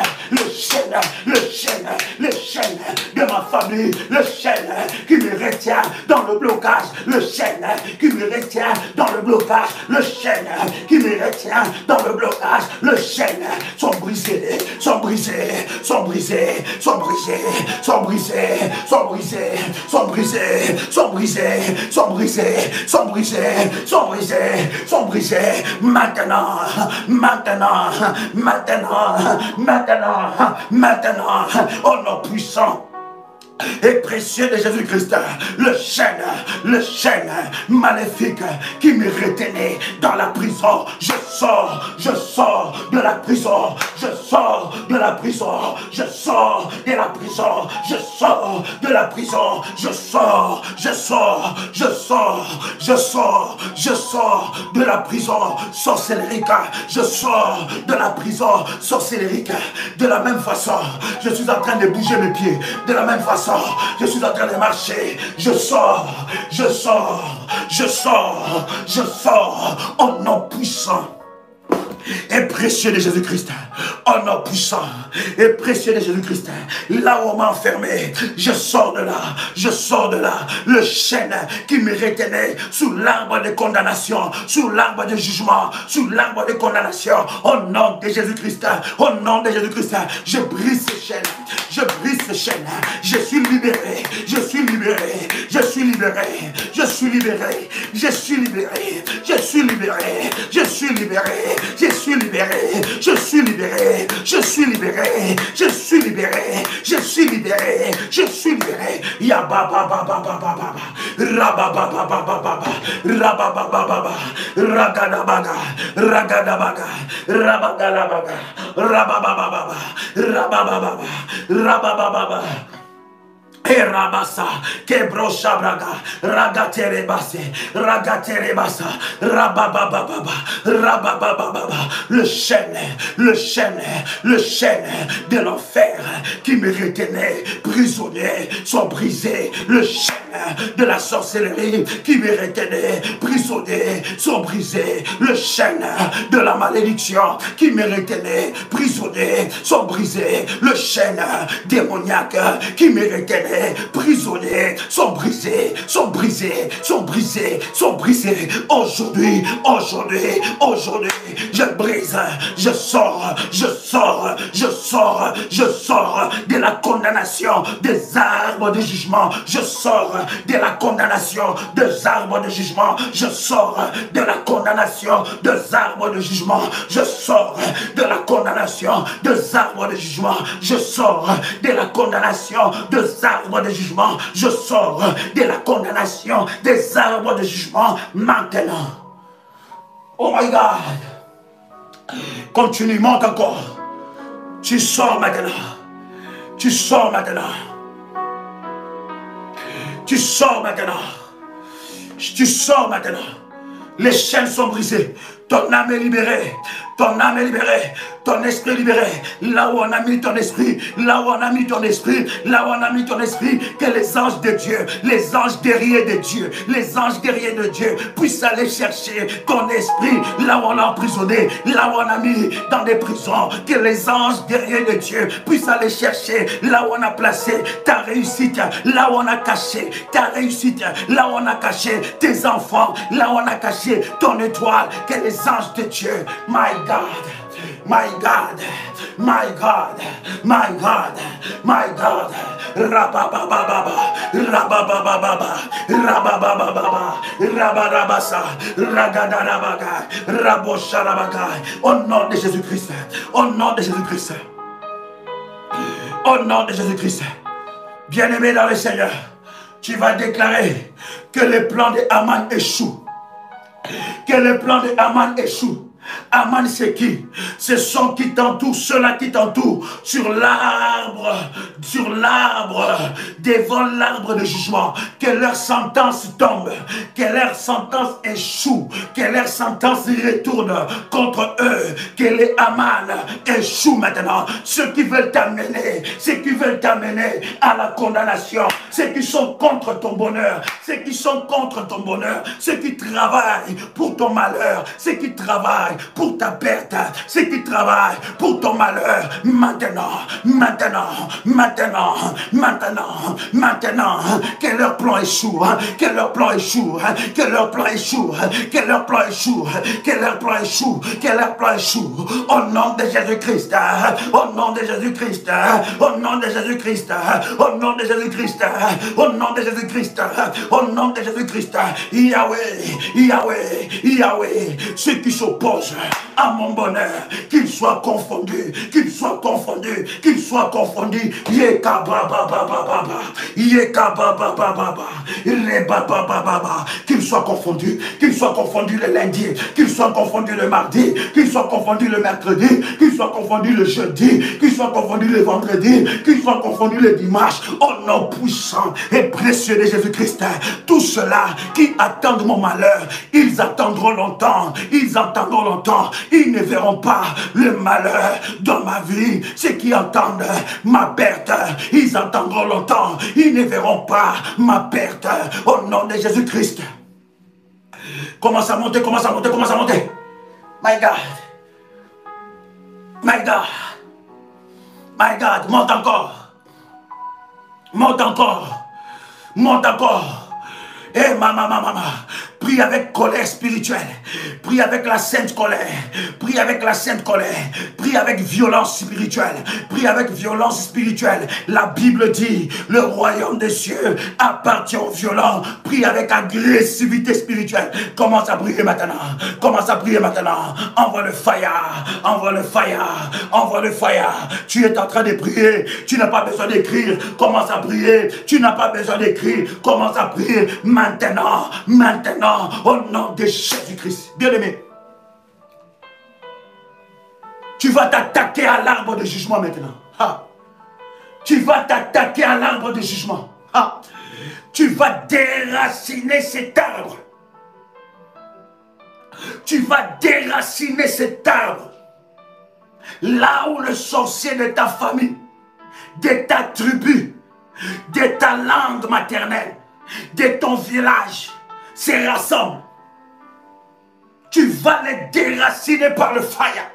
S1: de ma famille. Le chêne qui me retient dans le blocage. Le chêne qui me retient dans le blocage. Le chêne qui me retient dans le blocage, le chêne sont brisés, sont brisés, sont brisés, sont brisés, sont brisés, sont brisés, sont brisés, sont brisés, sont brisés, sont brisés, sont brisés, sont brisés, maintenant, au nom puissant et précieux de Jésus-Christ, le chêne maléfique qui me retenait dans la prison, je sors de la prison, je sors de la prison, je sors de la prison, je sors de la prison, je sors de la prison sorcellérique, je sors de la prison sorcellérique. De la même façon, je suis en train de bouger mes pieds, de la même façon, je suis en train de marcher. Je sors au nom puissant et précieux de Jésus-Christ. Oh nom puissant et précieux de Jésus-Christ. Là où on m'a enfermé, je sors de là. Le chêne qui me retenait sous l'arbre de condamnation, sous l'arbre de jugement, sous l'arbre de condamnation. Au nom de Jésus-Christ, au nom de Jésus-Christ, je brise ce chêne. Je brise ce chêne. Je suis libéré. Je suis libéré. Je suis libéré. Je suis libéré. Je suis libéré. Je suis libéré. Je suis libéré. Je suis libéré. Je suis libéré. Je suis libéré. Je suis libéré. Je suis libéré. Je suis libéré. Ya ba ba ba ba ba ba ba. Raba ba ba ba ba ba. Raba ba ba ba ba. Ragada baga. Ragada baga. Rabagala baga. Raba ba ba ba ba. Raba ba ba ba. Raba ba ba ba. Erabasa, Kebrosha Braga, Ragaterebase, Ragaterebasa, Rababababa, Rababababa, le chêne de l'enfer qui me retenait prisonnier sont brisés, le chêne de la sorcellerie qui me retenait prisonnier sont brisés, le chêne de la malédiction qui me retenait prisonnier sont brisés, le chêne démoniaque qui me retenait prisonniers sont brisés, sont brisés, sont brisés, sont brisés. Aujourd'hui, je brise, je sors de la condamnation des arbres de jugement. Je sors de la condamnation des arbres de jugement. Je sors de la condamnation des arbres de jugement. Je sors de la condamnation des arbres de jugement. Je sors de la condamnation des arbres de jugement. Je sors de la condamnation des arbres de jugement maintenant. Oh my God. Continue, monte encore. Tu sors maintenant. Tu sors maintenant. Tu sors maintenant. Tu sors maintenant. Les chaînes sont brisées. Ton âme est libérée. Ton âme est libérée. Ton esprit est libéré. Là où on a mis ton esprit, là où on a mis ton esprit, là où on a mis ton esprit, que les anges de Dieu, les anges guerriers de Dieu, les anges guerriers de Dieu puissent aller chercher ton esprit, là où on l'a emprisonné, là où on a mis dans des prisons, que les anges guerriers de Dieu puissent aller chercher, là où on a placé ta réussite, là où on a caché ta réussite, là où on a caché tes enfants, là où on a caché ton étoile, que les anges de Dieu, my God, my God, my God, my God, my God, Rababababa, Rababababa, Rababababa, Rabarabasa, Ragadarabaga, Rabosharabaga, au nom de Jésus-Christ, au nom de Jésus-Christ, au nom de Jésus-Christ, bien-aimé dans le Seigneur, tu vas déclarer que les plans de Haman échouent, que les plans de Haman échouent. Haman, c'est qui? Ce sont qui t'entourent, ceux-là qui t'entourent sur l'arbre devant l'arbre de jugement. Que leur sentence tombe, que leur sentence échoue, que leur sentence retourne contre eux, que les Haman échouent maintenant. Ceux qui veulent t'amener, à la condamnation, ceux qui sont contre ton bonheur, ceux qui sont contre ton bonheur, ceux qui travaillent pour ton malheur, ceux qui travaillent pour ta perte, ceux qui travaillent pour ton malheur, maintenant, que leur plan échoue, que leur plan échoue, que leur plan échoue, que leur plan échoue, que leur plan échoue, que leur plan échoue, au nom de Jésus-Christ, au nom de Jésus-Christ, au nom de Jésus-Christ, au nom de Jésus-Christ, au nom de Jésus-Christ, au nom de Jésus-Christ, Yahweh, ceux qui s'opposent à mon bonheur, qu'ils soient confondus, qu'ils soient confondus, qu'ils soient confondus. Qu'ils soient confondus le lundi, qu'ils soient confondus le mardi, qu'ils soient confondus le mercredi, qu'ils soient confondus le jeudi, qu'ils soient confondus le vendredi, qu'ils soient confondus le dimanche. Au nom puissant et précieux de Jésus-Christ, tous ceux-là qui attendent mon malheur, ils attendront longtemps, ils ne verront pas le malheur dans ma vie. Ceux qui entendent ma perte, ils attendront longtemps, ils ne verront pas ma perte. Au nom de Jésus-Christ. Commence à monter, commence à monter, commence à monter. My God. My God. My God, monte encore. Monte encore. Monte encore. Eh, maman. Prie avec colère spirituelle. Prie avec la sainte colère. Prie avec la sainte colère. Prie avec violence spirituelle. Prie avec violence spirituelle. La Bible dit, le royaume des cieux appartient aux violents. Prie avec agressivité spirituelle. Commence à prier maintenant. Commence à prier maintenant. Envoie le fire. Envoie le fire. Envoie le fire. Tu es en train de prier. Tu n'as pas besoin d'écrire. Commence à prier. Tu n'as pas besoin d'écrire. Commence à prier maintenant. Maintenant. Au nom de Jésus-Christ. Bien-aimé, tu vas t'attaquer à l'arbre de jugement maintenant. Tu vas t'attaquer à l'arbre de jugement. Ah, tu vas déraciner cet arbre. Tu vas déraciner cet arbre. Là où le sorcier de ta famille, de ta tribu, de ta langue maternelle, de ton village se rassemblent. Tu vas les déraciner par le fire.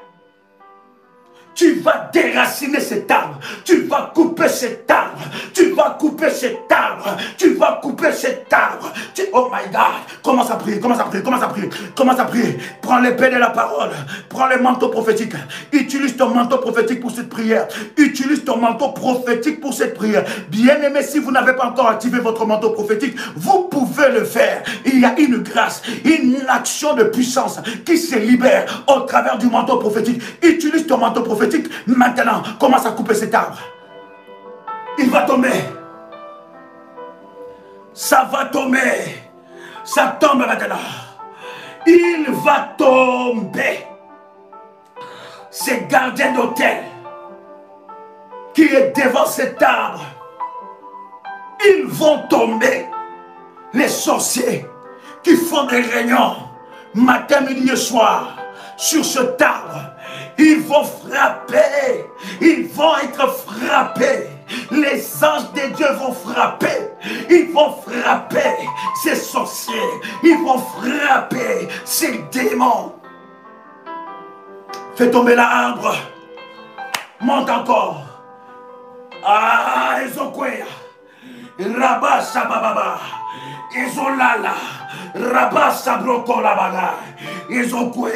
S1: Tu vas déraciner cet arbre. Tu vas couper cet arbre. Tu vas couper cet arbre. Tu vas couper cet arbre. Oh my God. Commence à prier, commence à prier, commence à prier. Commence à prier. Prends l'épée de la parole. Prends le manteau prophétique. Utilise ton manteau prophétique pour cette prière. Utilise ton manteau prophétique pour cette prière. Bien-aimé, si vous n'avez pas encore activé votre manteau prophétique, vous pouvez le faire. Il y a une grâce, une action de puissance qui se libère au travers du manteau prophétique. Utilise ton manteau prophétique. Maintenant, commence à couper cet arbre. Il va tomber. Ça va tomber. Ça tombe maintenant. Il va tomber. Ces gardiens d'hôtel qui est devant cet arbre, ils vont tomber. Les sorciers qui font des réunions matin, midi et soir sur cet arbre, ils vont frapper, ils vont être frappés. Les anges de Dieu vont frapper, ils vont frapper ces sorciers, ils vont frapper ces démons. Fais tomber l'arbre, monte encore. Ah, ils ont quoi? Rabat Sabababa, ils ont lala. Rabat Sabroko la baga, ils ont quoi?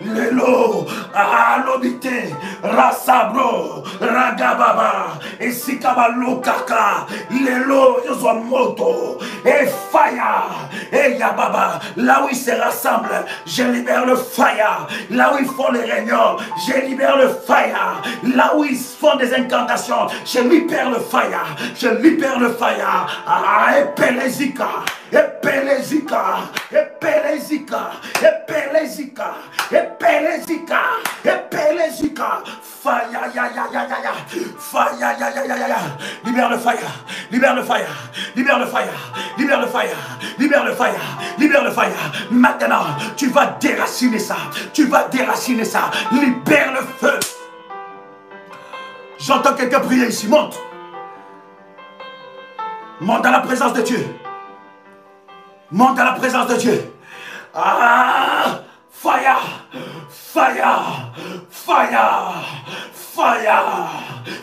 S1: Lelo, alobite, rasabro, ragababa, et sikabalo kaka, lelo, ils ont moto, et fire, et yababa, là où ils se rassemblent, je libère le fire, là où ils font les réunions, je libère le fire, là où ils font des incantations, je libère le fire, je libère le fire, ah, et pelezika, et pelezika, et pelezika, et pelezika, et pelezika, et pelezika, fire, ya ya ya ya ya, fire, ya ya ya ya ya, libère le fire, libère le fire, libère le fire, libère le fire, libère le fire, libère le fire. Maintenant, tu vas déraciner ça, tu vas déraciner ça, libère le feu. J'entends quelqu'un prier ici, monte. Monte dans la présence de Dieu. Monte dans la présence de Dieu. Ah, fire, fire, fire, fire,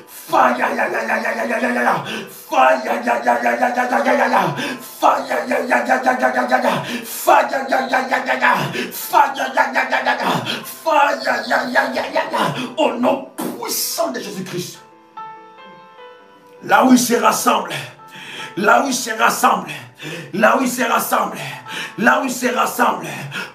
S1: fire, ya ya ya ya ya ya ya ya, fire, ya ya ya ya ya ya ya ya ya, fire, ya ya ya ya ya ya ya ya, fire, ya ya ya ya ya ya, fire, ya ya ya ya ya, fire, ya ya ya ya ya, au nom puissant de Jésus-Christ. Là où ils se rassemblent, là où ils se rassemblent, là où ils se rassemblent, là où ils se rassemblent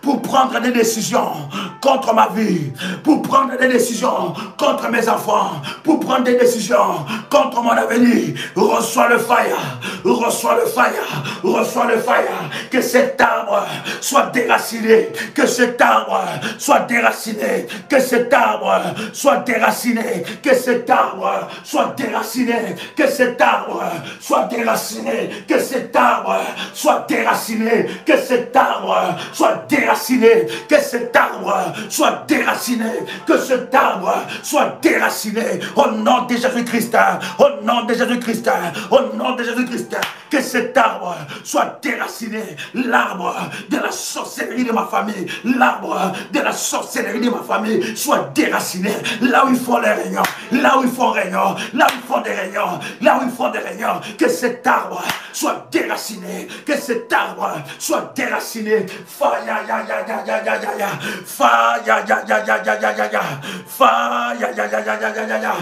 S1: pour prendre des décisions contre ma vie, pour prendre des décisions contre mes enfants, pour prendre des décisions contre mon avenir. Reçois le fire, reçois le fire, reçois le fire. Que cet arbre soit déraciné, que cet arbre soit déraciné, que cet arbre soit déraciné, que cet arbre soit déraciné, que cet arbre soit déraciné, que cet arbre soit déraciné, que cet arbre soit déraciné, que cet arbre soit déraciné, que cet arbre soit déraciné, au nom de Jésus-Christ, au nom de Jésus-Christ, au nom de Jésus-Christ, que cet arbre soit déraciné, l'arbre de la sorcellerie de ma famille, l'arbre de la sorcellerie de ma famille soit déraciné, là où ils font les réunions, là où ils font réunion, là où ils font des réunions, là où ils font des réunions, que cet arbre soit déraciné, que cet arbre soit déraciné, fa ya ya ya ya ya ya ya ya, fa ya ya ya ya ya ya ya ya, fa ya ya ya ya ya ya ya ya,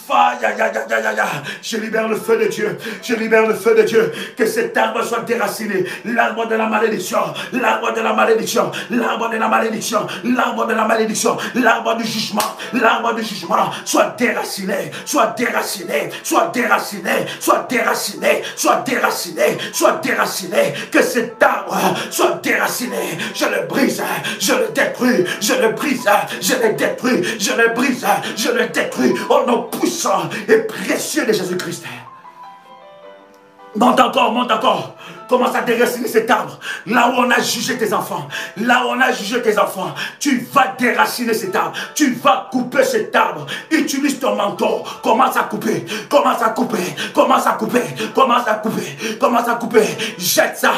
S1: fa ya ya ya ya ya ya. Je libère le feu de Dieu, je libère le feu de Dieu, que cet arbre soit déraciné, l'arbre de la malédiction, l'arbre de la malédiction, l'arbre de la malédiction, l'arbre de la malédiction, l'arbre du jugement soit déraciné, soit déraciné, soit déraciné, soit déraciné, soit déraciné, soit déraciné, que cet arbre soit déraciné, je le brise, je le détruis, je le brise, je le détruis, je le brise, je le détruis, au nom puissant et précieux de Jésus-Christ. Monte encore, monte encore. Commence à déraciner cet arbre. Là où on a jugé tes enfants. Là où on a jugé tes enfants. Tu vas déraciner cet arbre. Tu vas couper cet arbre. Utilise ton manteau. Commence à couper. Commence à couper. Commence à couper. Commence à couper. Commence à couper. Jette ça.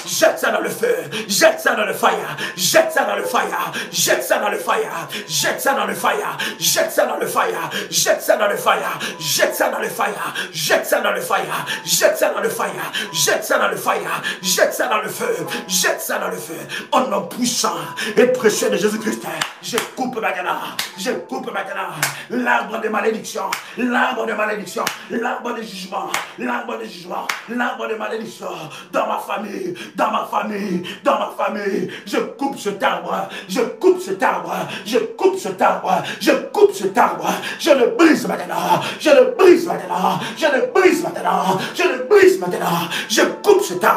S1: Jette ça dans le feu. Jette ça dans le fire. Jette ça dans le fire. Jette ça dans le fire. Jette ça dans le fire. Jette ça dans le fire. Jette ça dans le fire. Jette ça dans le fire. Jette ça dans le fire. Jette ça dans le fire. Jette ça dans le fire. Jette ça dans le feu. Jette ça dans le feu. Au nom puissant et précieux de Jésus-Christ. Je coupe maintenant. Je coupe maintenant l'arbre de malédiction. L'arbre de malédiction. L'arbre de jugement. L'arbre de jugement. L'arbre de malédiction. Dans ma famille. Dans ma famille. Dans ma famille. Je coupe cet arbre. Je coupe cet arbre. Je coupe cet arbre. Je coupe cet arbre. Je le brise maintenant. Je le brise maintenant. Je le brise maintenant. Je le brise maintenant. Je coupe cet arbre.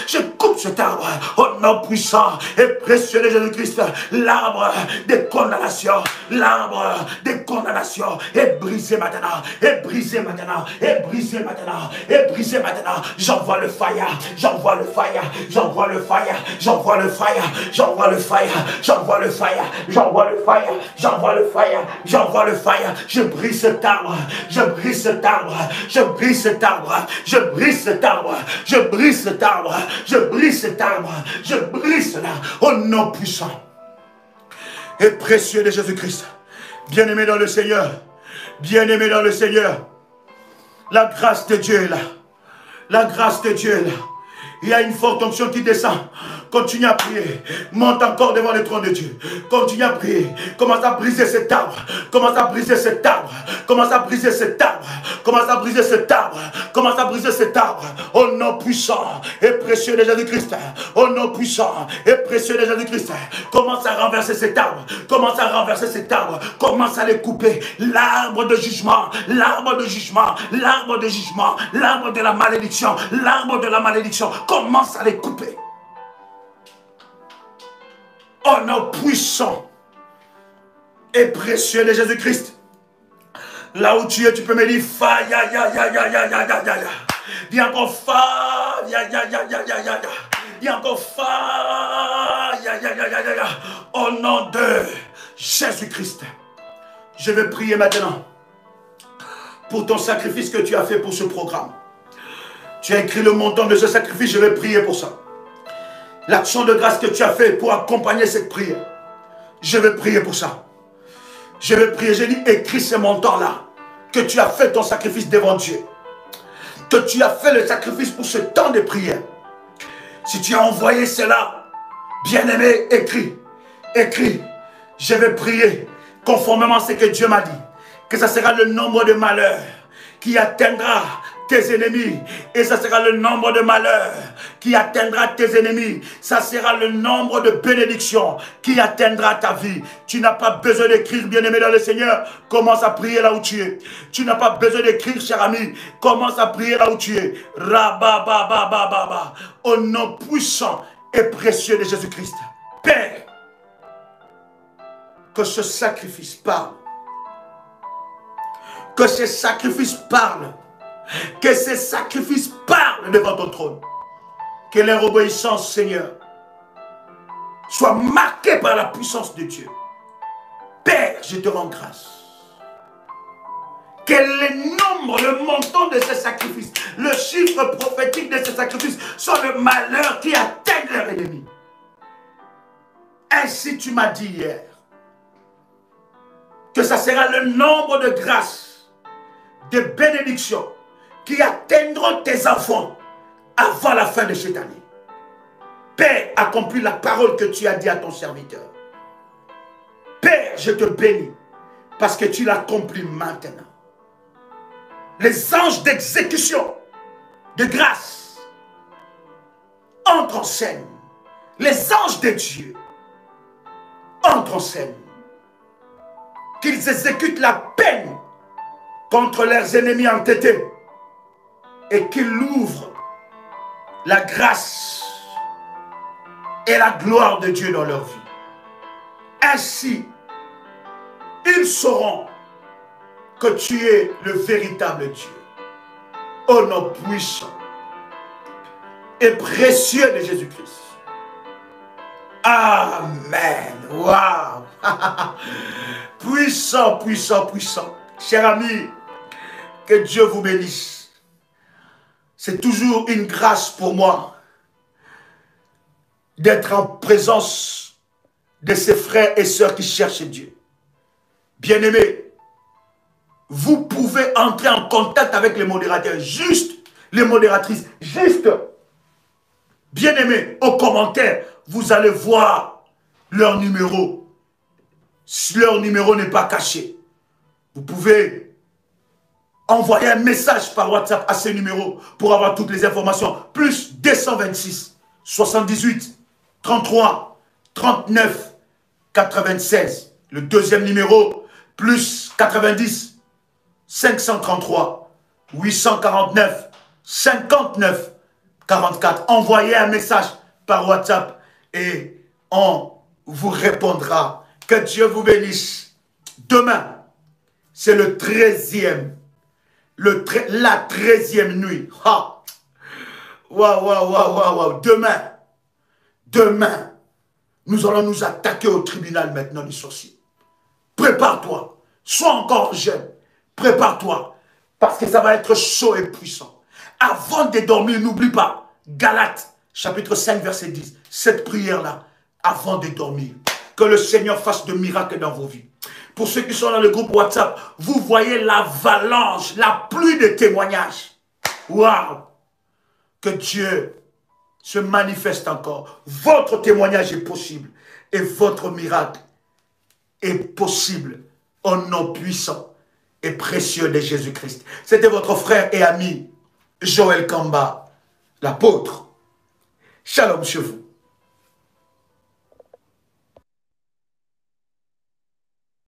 S1: Je coupe cet arbre. Au nom puissant et précieux de Jésus-Christ. L'arbre de condamnation. L'arbre de condamnation est brisé maintenant. Est brisé maintenant. Est brisé maintenant. Est brisé maintenant. J'envoie le fire. J'envoie le fire. J'envoie le fire. J'envoie le fire. J'envoie le fire. J'envoie le fire. J'envoie le fire. J'envoie le fire. J'envoie le fire. Je brise cet arbre. Je brise cet arbre. Je brise cet arbre. Je brise cet arbre. Je brise cet arbre. Je brise cet arbre. Je brise cela. Au nom puissant et précieux de Jésus-Christ. Bien-aimé dans le Seigneur. Bien-aimé dans le Seigneur. La grâce de Dieu est là. La grâce de Dieu est là. Il y a une forte onction qui descend. Continue à prier. Monte encore devant le trône de Dieu. Continue à prier. Commence à briser cet arbre. Commence à briser cet arbre. Commence à briser cet arbre. Commence à briser cet arbre. Commence à briser cet arbre. Au nom puissant et précieux de Jésus-Christ. Au nom puissant et précieux de Jésus-Christ. Commence à renverser cet arbre. Commence à renverser cet arbre. Commence à les couper. L'arbre de jugement. L'arbre de jugement. L'arbre de jugement. L'arbre de la malédiction. L'arbre de la malédiction. Commence à les couper. Au nom puissant et précieux de Jésus-Christ. Là où tu es, tu peux me dire fa ya ya ya ya ya ya ya ya. Dis encore fa ya ya ya ya ya ya. Dis encore fa ya ya ya ya ya ya. Au nom de Jésus-Christ. Je vais prier maintenant pour ton sacrifice que tu as fait pour ce programme. Tu as écrit le montant de ce sacrifice, je vais prier pour ça. L'action de grâce que tu as fait pour accompagner cette prière, je vais prier pour ça. Je vais prier, j'ai dit, écris ce montant-là, que tu as fait ton sacrifice devant Dieu. Que tu as fait le sacrifice pour ce temps de prière. Si tu as envoyé cela, bien-aimé, écris. Écris. Je vais prier conformément à ce que Dieu m'a dit. Que ça sera le nombre de malheurs qui atteindra tes ennemis, et ça sera le nombre de malheurs qui atteindra tes ennemis. Ça sera le nombre de bénédictions qui atteindra ta vie. Tu n'as pas besoin d'écrire, bien-aimé dans le Seigneur. Commence à prier là où tu es. Tu n'as pas besoin d'écrire, cher ami. Commence à prier là où tu es. Rabba-ba-ba-ba-ba-ba. Au nom puissant et précieux de Jésus-Christ. Père, que ce sacrifice parle. Que ce sacrifice parle. Que ces sacrifices parlent devant ton trône. Que leur obéissance, Seigneur, soit marquée par la puissance de Dieu. Père, je te rends grâce. Que le nombre, le montant de ces sacrifices, le chiffre prophétique de ces sacrifices soit le malheur qui atteint leur ennemi. Ainsi tu m'as dit hier que ça sera le nombre de grâces, de bénédictions qui atteindront tes enfants avant la fin de cette année. Père, accomplis la parole que tu as dit à ton serviteur. Père, je te bénis parce que tu l'accomplis maintenant. Les anges d'exécution, de grâce, entrent en scène. Les anges de Dieu entrent en scène. Qu'ils exécutent la peine contre leurs ennemis entêtés. Et qu'il ouvre la grâce et la gloire de Dieu dans leur vie. Ainsi, ils sauront que tu es le véritable Dieu. Au nom puissant et précieux de Jésus-Christ. Amen. Waouh. Puissant, puissant, puissant. Cher ami, que Dieu vous bénisse. C'est toujours une grâce pour moi d'être en présence de ces frères et sœurs qui cherchent Dieu. Bien-aimés, vous pouvez entrer en contact avec les modérateurs, juste les modératrices, juste. Bien-aimés, aux commentaires, vous allez voir leur numéro. Leur numéro n'est pas caché. Vous pouvez envoyer un message par WhatsApp à ce numéro pour avoir toutes les informations. Plus 226 78 33 39 96. Le deuxième numéro, plus 90 533 849 59 44. Envoyez un message par WhatsApp et on vous répondra. Que Dieu vous bénisse. Demain, c'est le 13e. La 13e nuit. Ha! Waouh, waouh, waouh, waouh, waouh. Demain, nous allons nous attaquer au tribunal maintenant des sorciers. Prépare-toi. Sois encore jeune. Prépare-toi. Parce que ça va être chaud et puissant. Avant de dormir, n'oublie pas. Galates, chapitre 5, verset 10. Cette prière-là, avant de dormir. Que le Seigneur fasse de miracles dans vos vies. Pour ceux qui sont dans le groupe WhatsApp, vous voyez l'avalanche, la pluie de témoignages. Waouh! Que Dieu se manifeste encore. Votre témoignage est possible. Et votre miracle est possible au nom puissant et précieux de Jésus-Christ. C'était votre frère et ami, Joël Kamba, l'apôtre. Shalom chez vous.